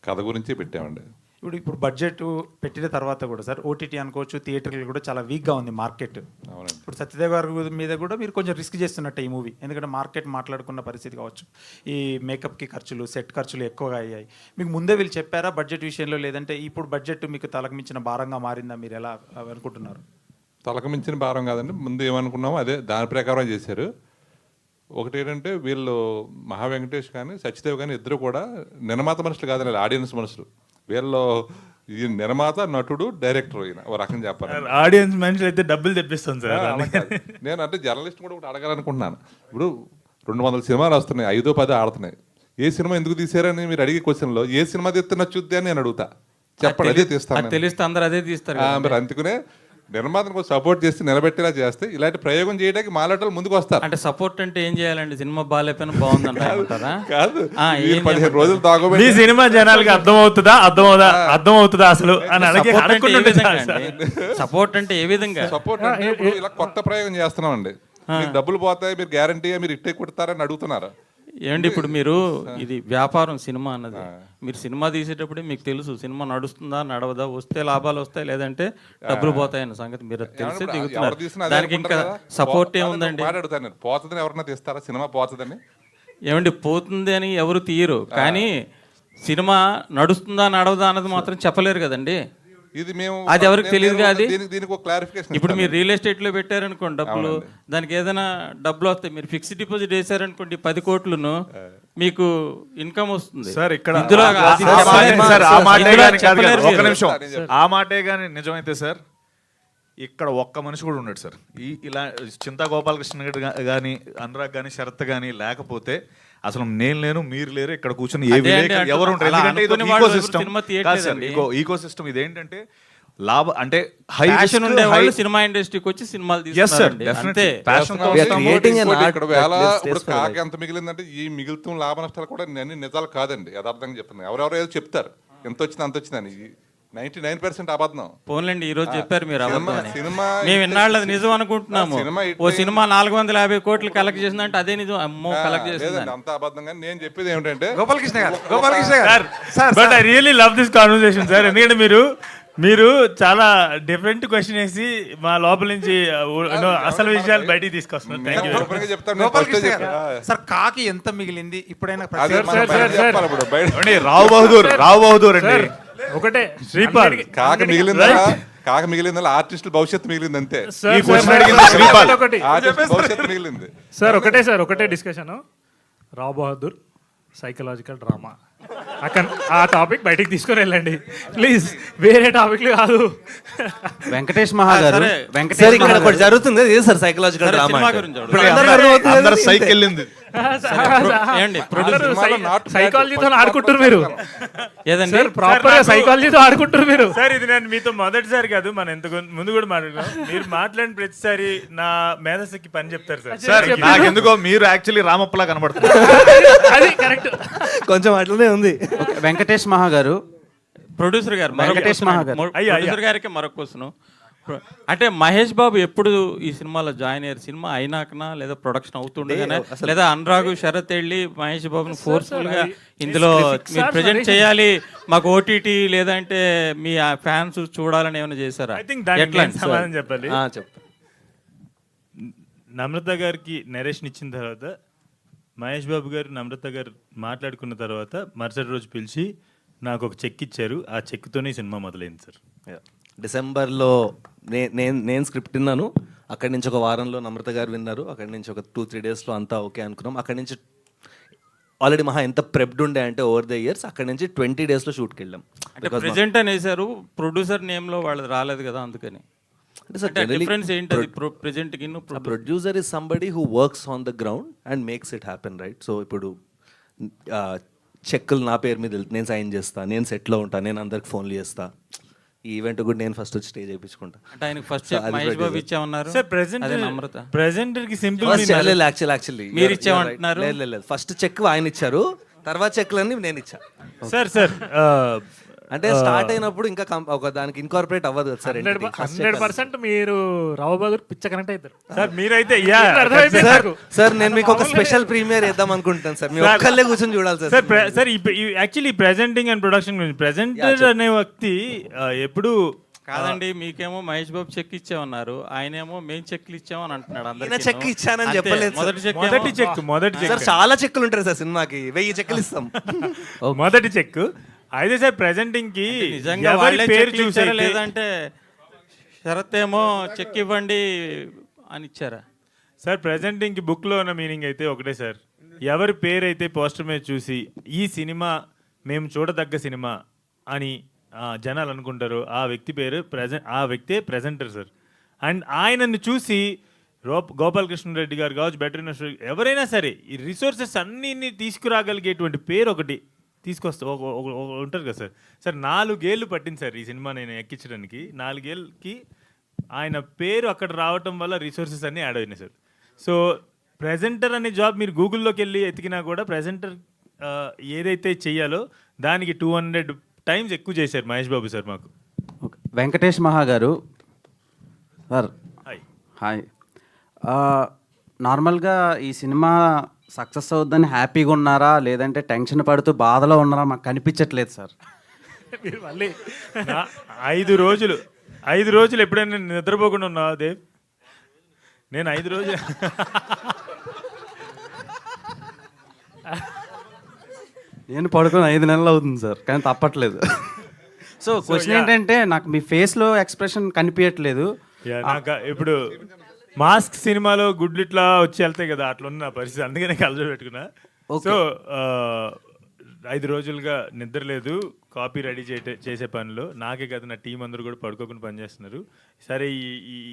కథ గురించి పెట్టామండి. ఇప్పుడు బడ్జెట్ పెట్టిన తర్వాత కూడా సార్ ఓటీటీ అనుకోవచ్చు, థియేటర్లు కూడా చాలా వీక్గా ఉంది మార్కెట్. ఇప్పుడు సత్యదేవ్ గారి మీద కూడా మీరు కొంచెం రిస్క్ చేస్తున్నట్టు ఈ మూవీ, ఎందుకంటే మార్కెట్ మాట్లాడుకున్న పరిస్థితి కావచ్చు, ఈ మేకప్కి ఖర్చులు, సెట్ ఖర్చులు ఎక్కువగా అయ్యాయి. మీకు ముందే వీళ్ళు చెప్పారా బడ్జెట్ విషయంలో, లేదంటే ఇప్పుడు బడ్జెట్ మీకు తలకు మించిన భారంగా మారిందా, మీరు ఎలా అనుకుంటున్నారు? తలకు మించిన భారం కాదండి, ముందు ఏమనుకున్నామో అదే దాని ప్రకారం చేశారు. ఒకటి ఏంటంటే వీళ్ళు మహా వెంకటేష్ కానీ సత్యదేవ్ కానీ ఇద్దరు కూడా నిర్మాత మనుషులు కాదండి, ఆడియన్స్ మనుషులు. వీళ్ళు ఈ నిర్మాత, నటుడు, డైరెక్టర్ అయిన ఒక రకం చెప్పాలి. ఆడియన్స్ మనుషులు అయితే డబ్బులు తెప్పిస్తాం సార్. నేను అంటే జర్నలిస్ట్ కూడా ఒకటి అడగాలనుకుంటున్నాను. ఇప్పుడు 200 సినిమాలు వస్తున్నాయి, 5-10 ఆడుతున్నాయి. ఏ సినిమా ఎందుకు తీసారని మీరు అడిగే క్వశ్చన్లో ఏ సినిమా తీస్తే నచ్చుద్ది అని నేను అడుగుతా. చెప్పండి, అదే తీస్తాను. తెలిస్తే అందరూ అదే తీస్తారు. మరి అందుకనే నిర్మాతను కొంచెం సపోర్ట్ చేసి నిలబెట్టేలా చేస్తే ఇలాంటి ప్రయోగం చేయడానికి మాలాటలు ముందుకు వస్తారు. అంటే సపోర్ట్ అంటే ఏం చేయాలండి? సినిమా బాగాలేకపోయినా బాగుందంటారా? కాదు, 15 రోజులు తాగబెట్టి సినిమా జనాలకి అర్థమవుతుందా అసలు అని సపోర్ట్ అంటే ఏ విధంగా? సపోర్ట్ అంటే ఇప్పుడు ఇలా కొత్త ప్రయోగం చేస్తున్నాం అండి, డబ్బులు పోతాయి, మీరు గ్యారంటీగా మీరు ఇట్టే కొడతారని అడుగుతున్నారా? ఏమండి ఇప్పుడు మీరు ఇది వ్యాపారం సినిమా అన్నది, మీరు సినిమా తీసేటప్పుడే మీకు తెలుసు సినిమా నడుస్తుందా నడవదా, వస్తే లాభాలు వస్తాయి లేదంటే డబ్బులు పోతాయన్న సంగతి మీరు తెలిసి దిగుతున్నారు. దానికి ఇంకా సపోర్ట్ ఏముందండి? మాట్లాడుతాను, పోతుందని ఎవరన్నా తీస్తారా? సినిమా పోతుందని ఏమండి పోతుంది అని ఎవరు తీయరు, కానీ సినిమా నడుస్తుందా నడవదా అన్నది మాత్రం చెప్పలేరు కదండి. ఇది మేము అది ఎవరికి తెలియదుగా అది. దీనికి ఒక క్లారిఫికేషన్. ఇప్పుడు మీరు రియల్ ఎస్టేట్లో పెట్టారనుకోండి డబ్బులు, దానికి ఏదైనా డబ్బులు వస్తాయి. మీరు ఫిక్స్డ్ డిపాజిట్ వేసారనుకోండి 10 కోట్లను, మీకు ఇన్కమ్ వస్తుంది. సార్ ఇక్కడ ఇందులో అది చెప్పలేము. సార్ ఆ మాటే ఇందులో కానీ కాదు చెప్పలేరు కదా, ఒక్క మీరు. నిమిషం. ఆ మాటే కానీ నిజమైతే సార్ ఇక్కడ ఒక్క మనిషి కూడా ఉన్నాడు సార్. ఇలా చింతా గోపాలకృష్ణ కానీ అనురాగ్ కానీ శరత్ కానీ లేకపోతే అసలు నేను లేను, మీరు లేరు, ఇక్కడ కూర్చొని ఏ విలేకరు ఎవరు ఉంటారు? ఎందుకంటే ఇది ఈకో సిస్టమ్ కాదు సార్. ఈకో సిస్టమ్ ఇదేంటంటే లాభ అంటే హై ప్యాషన్ ఉండే వాళ్ళు సినిమా ఇండస్ట్రీకి వచ్చి సినిమాలు తీస్తారండి. అంతే. ఇక్కడ వేళ ఇప్పుడు కాకి ఎంత మిగిలిందంటే ఈ మిగులుతున్న లాభ నష్టాలు కూడా అన్ని నిజాలు కాదండి, యథార్థంగా చెప్తున్నాను. ఎవరెవరో ఏదో చెప్తారు ఎంత వచ్చింది అంత వచ్చిందని, 99% అబద్ధం. పోన్లేండి, ఈ రోజు చెప్పారు మీరు అబద్ధం అని. సినిమా మేము ఇన్నాళ్ళది నిజం అనుకుంటున్నాము. ఓ సినిమా 450 కోట్లు కలెక్ట్ చేసిందంటే అదే నిజం. అమ్మో కలెక్ట్ చేసింది అంత అబద్ధంగా. నేను చెప్పేది ఏమిటంటే గోపాలకృష్ణ గారు but I really love this conversation sir. ఎందుకంటే మీరు చాలా డిఫరెంట్ క్వశ్చన్ వేసి మా లోపల నుంచి అసలు విషయాలు బయటికి తీసుకొస్తున్నారు. Thank you. సార్ కాకి ఎంత మిగిలింది ఇప్పుడైనా రావు బహదూర్ అండి. ఒకటే శ్రీపాల్ కాక మిగిలిందా ఆర్టిస్టుల భవిష్యత్తు మిగిలింది అంతే. భవిష్యత్తు మిగిలింది సార్. ఒకటే డిస్కషన్. రావు బహదూర్ సైకలాజికల్ డ్రామా ఆ టాపిక్ బయటికి తీసుకొని వెళ్ళండి ప్లీజ్, వేరే టాపిక్లు కాదు. వెంకటేష్ మహా గారు సార్ ఇక్కడ ఒకటి జరుగుతుంది కదా, ఇది సార్ సైకలాజికల్ డ్రామా అందరు సైకిల్ వెళ్ళింది. సైకాలజీతో ఆడుకుంటారు మీరు. ప్రాపర్ సైకాలజీతో ఆడుకుంటారు మీరు. సార్ ఇది నేను మీతో మొదటిసారి కాదు, మనం ఎంత ముందు కూడా మాట్లాడుకున్నాం. మీరు మాట్లాడిన ప్రతిసారి నా మేధస్సుకి పని చెప్తారు సార్. సార్ నాకెందుకో మీరు యాక్చువల్లీ రామప్పలా కనబడుతున్నారు. అది కరెక్ట్, కొంచెం అట్లనే ఉంది. వెంకటేష్ మహా గారు ప్రొడ్యూసర్ గారు, వెంకటేష్ మహా గారు ప్రొడ్యూసర్ గారికి మరొక క్వశ్చన్. అంటే మహేష్ బాబు ఎప్పుడు ఈ సినిమాలో జాయిన్ అయ్యారు? సినిమా అయినాకనా లేదా ప్రొడక్షన్ అవుతుండగానే, లేదా అనురాగ్ శరత్ వెళ్ళి మహేష్ బాబుని ఫోర్స్ఫుల్ గా ఇందులో మీరు ప్రెజెంట్ చేయాలి, మాకు ఓటీటీ లేదంటే మీ ఫ్యాన్స్ చూడాలని ఏమైనా చేశారా? సమాధానం చెప్పాలి. నమ్రత గారికి నరేషన్ ఇచ్చిన తర్వాత మహేష్ బాబు గారు నమ్రత గారు మాట్లాడుకున్న తర్వాత మరుసటి రోజు పిలిచి నాకు ఒక చెక్ ఇచ్చారు. ఆ చెక్తోనే సినిమా మొదలైంది సార్. డిసెంబర్లో నేను స్క్రిప్ట్ విన్నాను. అక్కడి నుంచి ఒక వారంలో నమ్రత గారు విన్నారు. అక్కడి నుంచి ఒక 2-3 డేస్లో అంతా ఓకే అనుకున్నాం. అక్కడి నుంచి ఆల్రెడీ మహా ఎంత ప్రెప్డ్ ఉండే అంటే ఓవర్ ద ఇయర్స్ అక్కడి నుంచి 20 డేస్లో షూట్కి వెళ్ళాం. అంటే ప్రెజెంట్ అనేసారు, ప్రొడ్యూసర్ నేమ్లో వాళ్ళది రాలేదు కదా, అందుకని. డిఫరెన్స్ ఏంటి ప్రెజెంట్ కి? Producer is somebody who works on the ground and makes it happen, right? So ఇప్పుడు చెక్కులు నా పేరు మీద నేను సైన్ చేస్తా, నేను సెట్లో ఉంటా, నేను అందరికి ఫోన్లు చేస్తా. ఈ ఈవెంట్ కూడా నేను ఫస్ట్ వచ్చి స్టేజ్ చేయించుకుంటా. అంటే ఆయనకి first Mahesh Babu ఇచ్చామన్నారు sir. Present కి సింపుల్ యాక్చువల్లీ మీరు ఇచ్చామంటున్నారు. లేదు, ఫస్ట్ చెక్ ఆయన ఇచ్చారు, తర్వాత చెక్లన్నీ నేను ఇచ్చా. సార్ అంటే స్టార్ట్ అయినప్పుడు ఇంకా ఒక దానికి ఇన్కార్పొరేట్ అవ్వదు కదా సార్. 100% మీరు రావు బహదూర్ పిచ్చ కనెక్ట్ అవుతారు సార్. మీరైతే సార్ నేను మీకు ఒక స్పెషల్ ప్రీమియర్ ఇద్దాం అనుకుంటాను సార్. మీరు ఒక్కళ్ళే కూర్చొని చూడాలి sir. Sir actually presenting and production గురించి, ప్రెజెంటర్ అనే వ్యక్తి ఎప్పుడు కాదండి. మీకేమో మహేష్ బాబు చెక్ ఇచ్చామన్నారు, ఆయనేమో మేము చెక్లు ఇచ్చామని అంటున్నాడు. అందరికీ చెక్ ఇచ్చానని చెప్పలేదు. మొదటి చెక్ చాలా చెక్కులు ఉంటారు సార్ సినిమాకి, 1000 చెక్కులు ఇస్తాం. మొదటి చెక్ అయితే సార్ ప్రెజెంటింగ్ కి నిజంగా వాళ్ళే పేరు చూసారా, లేదంటే శరత్ ఏమో చెక్ ఇవ్వండి అని ఇచ్చారా? సార్ ప్రెజెంటింగ్ కి బుక్ లో ఉన్న మీనింగ్ అయితే ఒకటే సార్. ఎవరి పేరు అయితే పోస్టర్ మీద చూసి ఈ సినిమా మేము చూడదగ్గ సినిమా అని జనాలు అనుకుంటారు, ఆ వ్యక్తి పేరు ఆ వ్యక్తే ప్రెజెంటర్ సార్. అండ్ ఆయనను చూసి గోపాలకృష్ణ రెడ్డి గారు కావచ్చు, బెటర్ ఎవరైనా సరే ఈ రిసోర్సెస్ అన్ని తీసుకురాగలిగేటువంటి పేరు ఒకటి తీసుకొస్తా ఉంటారు కదా సార్. సార్ 4 ఏళ్ళు పట్టింది సార్ ఈ సినిమా నేను ఎక్కించడానికి. 4 ఏళ్ళకి ఆయన పేరు అక్కడ రావటం వల్ల రిసోర్సెస్ అన్నీ యాడ్ అయినాయి సార్. సో ప్రెజెంటర్ అనే జాబ్ మీరు గూగుల్లోకి వెళ్ళి ఎతికినా కూడా ప్రెజెంటర్ ఏదైతే చెయ్యాలో దానికి 200 టైమ్స్ ఎక్కువ చేశారు మహేష్ బాబు సార్ మాకు. వెంకటేష్ మహా గారు సార్. హాయ్. నార్మల్గా ఈ సినిమా సక్సెస్ అవుద్దని హ్యాపీగా ఉన్నారా, లేదంటే టెన్షన్ పడుతూ బాధలో ఉన్నారా? మాకు కనిపించట్లేదు సార్. మీరు మళ్ళీ 5 రోజులు ఎప్పుడైనా నిద్రపోకుండా ఉన్నావా దేవ్? నేను 5 రోజులు నేను పడుకొని 5 నెలలు అవుతుంది సార్, కానీ తప్పట్లేదు. సో క్వశ్చన్ ఏంటంటే నాకు మీ ఫేస్లో ఎక్స్ప్రెషన్ కనిపించట్లేదు. నాకు ఇప్పుడు మాస్క్ సినిమాలో గుడ్లు ఇట్లా వచ్చి వెళ్తాయి కదా, అట్లా ఉన్న పరిస్థితి. అందుకనే కలజోడు పెట్టుకున్నా. సో 5 రోజులుగా నిద్ర లేదు, కాపీ రెడీ చేసే పనిలో. నాకే కదా, నా టీం అందరూ కూడా పడుకోకుండా పనిచేస్తున్నారు. సరే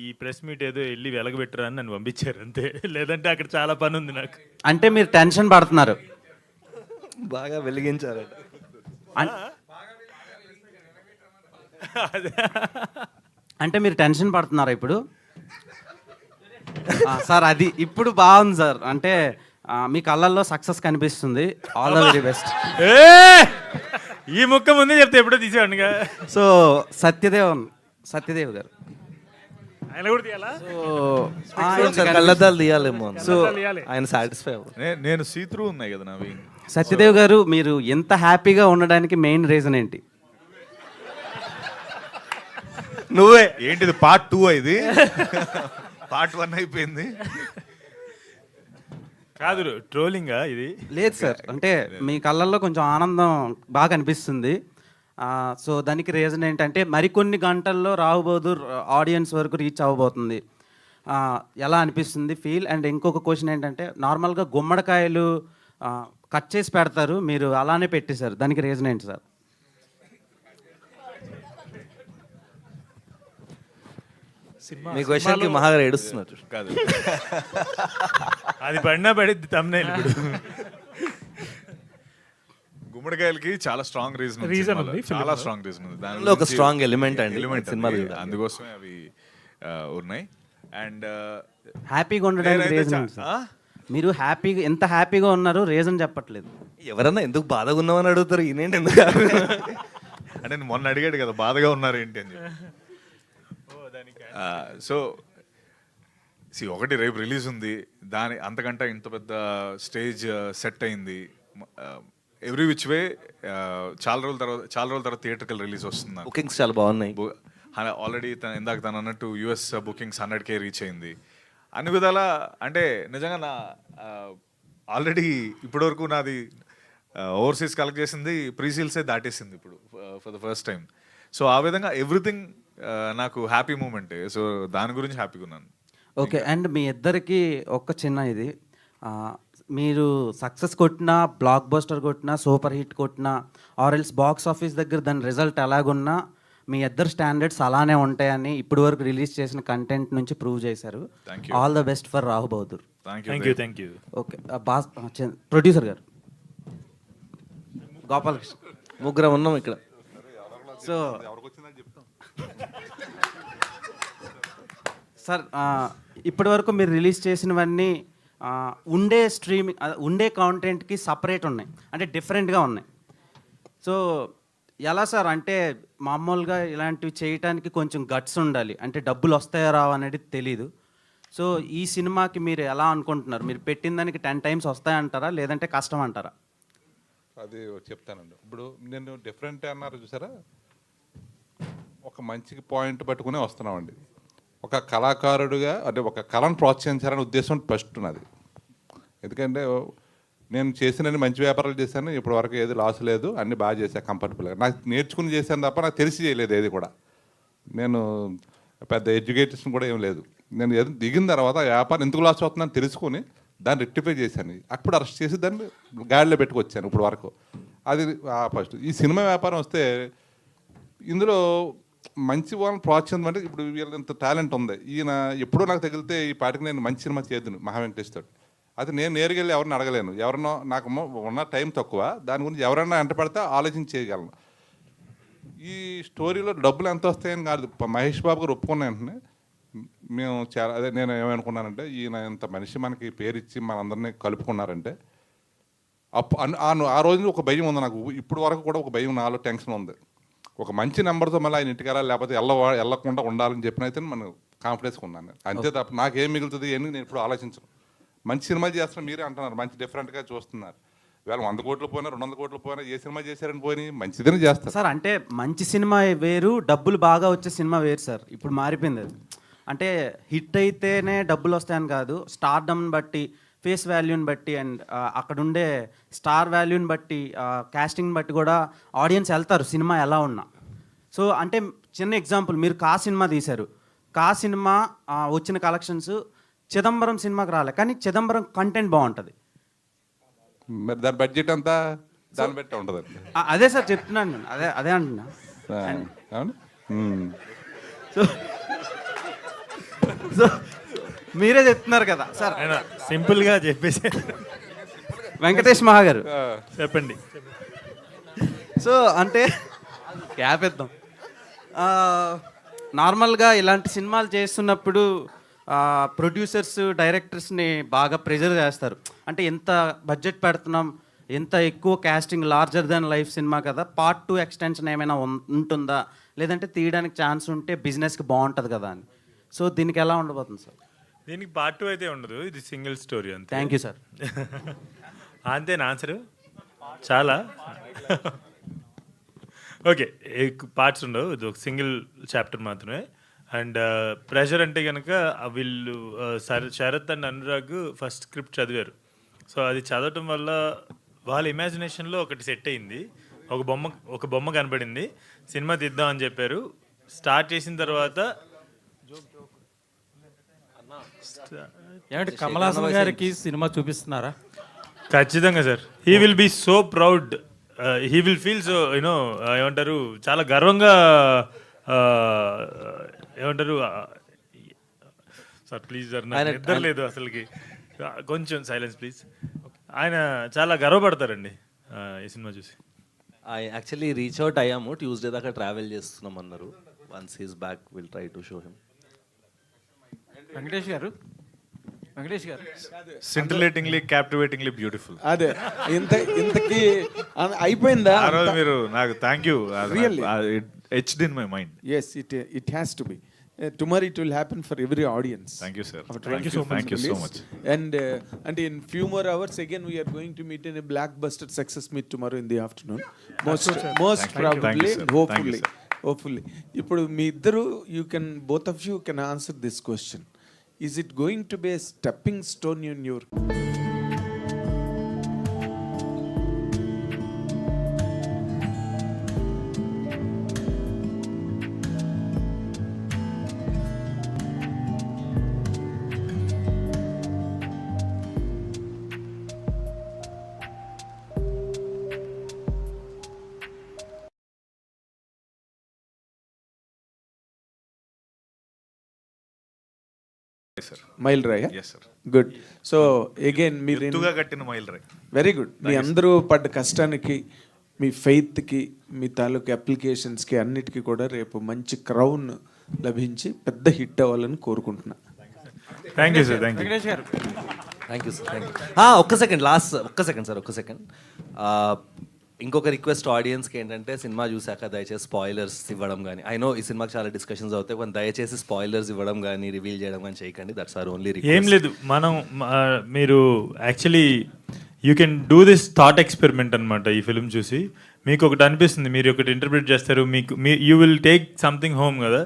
ఈ ప్రెస్ మీట్ ఏదో వెళ్ళి వెలగబెట్టరా అని నన్ను పంపించారు అంతే. లేదంటే అక్కడ చాలా పని ఉంది నాకు. అంటే మీరు టెన్షన్ పడుతున్నారు. బాగా వెలిగించారు. అంటే మీరు టెన్షన్ పడుతున్నారా ఇప్పుడు? సార్ అది ఇప్పుడు బాగుంది సార్. అంటే మీ కళ్ళల్లో సక్సెస్ కనిపిస్తుంది. All the very best. ఈ ముక్క ముందే చెప్తే ఎప్పుడో తీసేవాడిగా. సో సత్యదేవ్ గారు ఆయన కూడా తీయాలా? కళ్ళద్దాలు తీయాలేమో. సో ఆయన సాటిస్ఫై నేను సీత్రూ ఉన్నాయి కదా నావి. సత్యదేవ్ గారు, మీరు ఎంత హ్యాపీగా ఉండడానికి మెయిన్ రీజన్ ఏంటి? నువ్వే ఏంటిది పార్ట్ 2 ఇది? పార్ట్ 1 అయిపోయింది కాదు, ట్రోలింగా ఇది? లేదు సార్, అంటే మీ కళ్ళల్లో కొంచెం ఆనందం బాగా అనిపిస్తుంది. సో దానికి రీజన్ ఏంటంటే మరికొన్ని గంటల్లో రావు బహదూర్ ఆడియన్స్ వరకు రీచ్ అవ్వబోతుంది. ఎలా అనిపిస్తుంది ఫీల్? అండ్ ఇంకొక క్వశ్చన్ ఏంటంటే, నార్మల్గా గుమ్మడికాయలు కట్ చేసి పెడతారు, మీరు అలానే పెట్టేశారు, దానికి రీజన్ ఏంటి సార్? మీ క్వశ్చన్కి మహాగారు ఏడుస్తున్నారు. కాదు, అది పడినా పడిద్ది తమ్మునేల్. ఇప్పుడు గుమ్మడికాయలకి చాలా స్ట్రాంగ్ రీజన్ ఉంది. చాలా స్ట్రాంగ్ రీజన్ ఉంది. దానిలో ఒక స్ట్రాంగ్ ఎలిమెంట్ సినిమాలో, అందుకోసమే అవి ఉన్నాయి. అండ్ హ్యాపీగా ఉండడానికి రీజన్ మీరు హ్యాపీగా ఎంత హ్యాపీగా ఉన్నారు రీజన్ చెప్పట్లేదు. ఎవరన్నా ఎందుకు బాధగా ఉన్నామని అడుగుతారు, ఈయనేంటి ఎందుకు? అంటే మొన్న అడిగాడు కదా బాధగా ఉన్నారు ఏంటి అని చెప్పి. సో ఒకటి రేపు రిలీజ్ ఉంది, దాని అంతకంటే ఇంత పెద్ద స్టేజ్ సెట్ అయింది. ఎవ్రీ విచ్ వే చాలా రోజుల తర్వాత థియేటర్కి రిలీజ్ వస్తుంది. బుకింగ్స్ చాలా బాగున్నాయి. ఆల్రెడీ ఇందాక తను అన్నట్టు US బుకింగ్స్ 100K రీచ్ అయింది. అన్ని విధాలా అంటే నిజంగా నా ఆల్రెడీ ఇప్పటివరకు నాది ఓవర్సీస్ కలెక్ట్ చేసింది ప్రీసీల్సే దాటేసింది ఇప్పుడు for the first time. So ఆ విధంగా ఎవ్రీథింగ్ నాకు హ్యాపీ మూమెంటే. సో దాని గురించి హ్యాపీగా ఉన్నాను. ఓకే, అండ్ మీ ఇద్దరికి ఒక చిన్న ఇది, మీరు సక్సెస్ కొట్టినా, బ్లాక్ బస్టర్ కొట్టినా, సూపర్ హిట్ కొట్టినా, ఆర్ఎల్స్ బాక్స్ ఆఫీస్ దగ్గర దాని రిజల్ట్ ఎలాగున్నా మీ ఇద్దరు స్టాండర్డ్స్ అలానే ఉంటాయని ఇప్పటి వరకు రిలీజ్ చేసిన కంటెంట్ నుంచి ప్రూవ్ చేశారు. All the best for Rao Bahadur. Thank you. Okay, producer గారు గోపాలకృష్ణ, ముగ్గురం ఉన్నాం ఇక్కడ. సో సార్, ఇప్పటి వరకు మీరు రిలీజ్ చేసినవన్నీ ఉండే స్ట్రీమింగ్, ఉండే కాంటెంట్కి సపరేట్ ఉన్నాయి, అంటే డిఫరెంట్గా ఉన్నాయి. సో ఎలా సార్, అంటే మామూలుగా ఇలాంటివి చేయటానికి కొంచెం గట్స్ ఉండాలి, అంటే డబ్బులు వస్తాయో రావు అనేది తెలీదు. సో ఈ సినిమాకి మీరు ఎలా అనుకుంటున్నారు? మీరు పెట్టిన దానికి 10 times వస్తాయంటారా, లేదంటే కష్టం అంటారా? అది చెప్తానండి. ఇప్పుడు నేను డిఫరెంట్ అన్నారు చూసారా, ఒక మంచి పాయింట్ పట్టుకునే వస్తున్నామండి. ఒక కళాకారుడిగా అంటే ఒక కళను ప్రోత్సహించాలనే ఉద్దేశం ఫస్ట్ ఉన్నది. ఎందుకంటే నేను చేసిన మంచి వ్యాపారాలు చేశాను, ఇప్పటి వరకు ఏది లాస్ లేదు, అన్నీ బాగా చేశాను కంఫర్టబుల్గా. నాకు నేర్చుకుని చేశాను తప్ప నాకు తెలిసి చేయలేదు ఏది కూడా. నేను పెద్ద ఎడ్యుకేషన్ కూడా ఏం లేదు. నేను ఏదో దిగిన తర్వాత వ్యాపారం ఎందుకు లాస్ అవుతుందని తెలుసుకొని దాన్ని రెక్టిఫై చేశాను. అప్పుడు అరెస్ట్ చేసి దాన్ని గాడిలో పెట్టుకొచ్చాను ఇప్పుడు వరకు. అది ఫస్ట్. ఈ సినిమా వ్యాపారం వస్తే ఇందులో మంచి వాళ్ళని ప్రోత్సహించడం అంటే, ఇప్పుడు వీళ్ళ ఇంత టాలెంట్ ఉంది, ఈయన ఎప్పుడో నాకు తగిలితే ఈ పాటికి నేను మంచి సినిమా చేద్దును మహావెంకటేశ్వరుడు. అది నేను నేరుగా వెళ్ళి ఎవరిని అడగలేను, ఎవరినో నాకు ఉన్న టైం తక్కువ, దాని గురించి ఎవరైనా వెంట పడితే ఆలోచించి చేయగలను. ఈ స్టోరీలో డబ్బులు ఎంత వస్తాయని కాదు, మహేష్ బాబు గారు ఒప్పుకున్న వెంటనే మేము చాలా అదే నేను ఏమనుకున్నానంటే, ఈయన ఇంత మనిషి మనకి పేరు ఇచ్చి మనందరినీ కలుపుకున్నారంటే ఆ రోజు ఒక భయం ఉంది నాకు. ఇప్పుడు వరకు కూడా ఒక భయం, నాలో టెన్షన్ ఉంది. ఒక మంచి నెంబర్తో మళ్ళీ ఆయన ఇంటికి వెళ్ళాలి, లేకపోతే వెళ్ళకుండా ఉండాలని చెప్పినైతే మనం కాన్ఫిడెన్స్గా ఉన్నాను. అంతే తప్ప నాకేం మిగులుతుంది అని నేను ఇప్పుడు ఆలోచించను. మంచి సినిమా చేస్తున్నారు, మీరే అంటున్నారు మంచి డిఫరెంట్గా చూస్తున్నారు. వేళ 100 కోట్లు పోయినా 200 కోట్లు పోయినా ఏ సినిమా చేశారని పోయి మంచిదని చేస్తారు సార్. అంటే మంచి సినిమా వేరు, డబ్బులు బాగా వచ్చే సినిమా వేరు సార్. ఇప్పుడు మారిపోయింది అది. అంటే హిట్ అయితేనే డబ్బులు వస్తాయని కాదు, స్టార్డమ్ని బట్టి, ఫేస్ వాల్యూని బట్టి, అండ్ అక్కడ ఉండే స్టార్ వాల్యూని బట్టి, కాస్టింగ్ని బట్టి కూడా ఆడియన్స్ వెళ్తారు సినిమా ఎలా ఉన్నా. సో అంటే చిన్న ఎగ్జాంపుల్, మీరు కా సినిమా తీశారు. కా సినిమా వచ్చిన కలెక్షన్స్ చిదంబరం సినిమాకి రాలే, కానీ చిదంబరం కంటెంట్ బాగుంటుంది. మరి దాని బడ్జెట్ అంతా దాన్ని బట్టి ఉంటుంది. అదే సార్ చెప్తున్నాను నేను, అదే అంటున్నా. అవును. సో సో మీరే చెప్తున్నారు కదా సార్. సింపుల్గా చెప్పేసి వెంకటేష్ మహా గారు చెప్పండి. సో అంటే క్యాప్ ఇద్దాం. నార్మల్గా ఇలాంటి సినిమాలు చేస్తున్నప్పుడు ప్రొడ్యూసర్స్ డైరెక్టర్స్ని బాగా ప్రెజర్ చేస్తారు. అంటే ఎంత బడ్జెట్ పెడుతున్నాం, ఎంత ఎక్కువ casting, larger than life cinema కదా, పార్ట్ 2 ఎక్స్టెన్షన్ ఏమైనా ఉంటుందా, లేదంటే తీయడానికి ఛాన్స్ ఉంటే బిజినెస్కి బాగుంటుంది కదా అని. సో దీనికి ఎలా ఉండబోతుంది సార్? దీనికి పార్ట్ 2 అయితే ఉండదు, ఇది సింగిల్ స్టోరీ అంతే. Thank you sir. అంతేనా ఆన్సరు? చాలా ఓకే. పార్ట్స్ ఉండవు, ఇది ఒక సింగిల్ చాప్టర్ మాత్రమే. అండ్ ప్రెషర్ అంటే కనుక వీళ్ళు Sharath and Anurag first script చదివారు. సో అది చదవటం వల్ల వాళ్ళ ఇమాజినేషన్లో ఒకటి సెట్ అయింది, ఒక బొమ్మ కనబడింది, సినిమా తీద్దాం అని చెప్పారు. స్టార్ట్ చేసిన తర్వాత ఏమంటే కమల్ హాసన్ గారికి సినిమా చూపిస్తున్నారా? ఖచ్చితంగా sir. He will be so proud, he will feel so you know ఏమంటారు, చాలా గర్వంగా ఏమంటారు సార్, ప్లీజ్ సార్, నాకు నిద్ర లేదు అసలుకి, కొంచెం సైలెన్స్ ప్లీజ్. ఆయన చాలా గర్వపడతారండి ఈ సినిమా చూసి. యాక్చువల్లీ రీచ్ అవుట్ అయ్యాము, ట్యూస్డే దాకా ట్రావెల్ చేస్తున్నాం అన్నారు. Once he's back will try to show him. Venkatesh గారు సింటిలేటింగ్లీ క్యాప్టివేటింగ్లీ బ్యూటిఫుల్. అదే ఇంతకి అయిపోయిందా? ఆ రోజు మీరు నాకు thank you, etched in my mind. Yes, it has to be. Tomorrow it will happen for every audience. Thank you, sir. Thank you so much. And in few more hours again we are going to meet in a blockbuster success meet tomorrow in the afternoon. Most probably, hopefully. ఇప్పుడు మీ ఇద్దరు both of you can answer this question. Is it going to be a stepping stone in your mile రాయ్? Good. So again మీరు కట్టిన mile రాయ్. Very good. మీ అందరూ పడ్డ కష్టానికి, మీ ఫెయిత్కి, మీ తాలూకు అప్లికేషన్స్కి అన్నిటికీ కూడా రేపు మంచి క్రౌన్ లభించి పెద్ద హిట్ అవ్వాలని కోరుకుంటున్నా. Thank you sir. Thank you. Thank you sir. ఒక్క సెకండ్ సార్. ఇంకొక రిక్వెస్ట్ ఆడియన్స్కి ఏంటంటే, సినిమా చూశాక దయచేసి స్పాయిలర్స్ ఇవ్వడం కానీ, ఐ నో ఈ సినిమాకి చాలా డిస్కషన్స్ అవుతాయి, కానీ దయచేసి స్పాయిలర్స్ ఇవ్వడం కానీ రివీల్ చేయడం కానీ చేయకండి. That's our only request. ఏం లేదు, మీరు actually you can do this thought experiment అనమాట. ఈ ఫిల్మ్ చూసి మీకు ఒకటి అనిపిస్తుంది, మీరు ఒకటి ఇంటర్ప్రిట్ చేస్తారు, you will take something home కదా.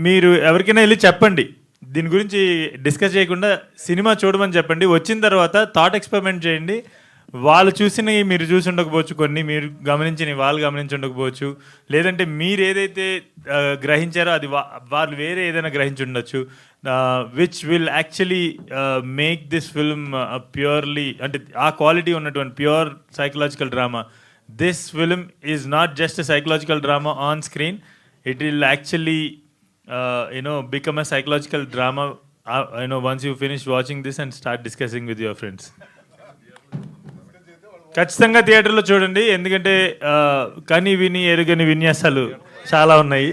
మీరు ఎవరికైనా వెళ్ళి చెప్పండి, దీని గురించి డిస్కస్ చేయకుండా సినిమా చూడమని చెప్పండి. వచ్చిన తర్వాత థాట్ ఎక్స్పెరిమెంట్ చేయండి. వాళ్ళు చూసినవి మీరు చూసి ఉండకపోవచ్చు, కొన్ని మీరు గమనించినవి వాళ్ళు గమనించి ఉండకపోవచ్చు, లేదంటే మీరు ఏదైతే గ్రహించారో అది వాళ్ళు వేరే ఏదైనా గ్రహించి ఉండొచ్చు. Which will actually make this film purely, అంటే ఆ క్వాలిటీ ఉన్నటువంటి pure psychological drama. This film is not just a psychological drama on screen, it will actually become a psychological drama once you finish watching this and start discussing with your friends. ఖచ్చితంగా థియేటర్లో చూడండి, ఎందుకంటే కని విని ఎరుగని విన్యాసాలు చాలా ఉన్నాయి.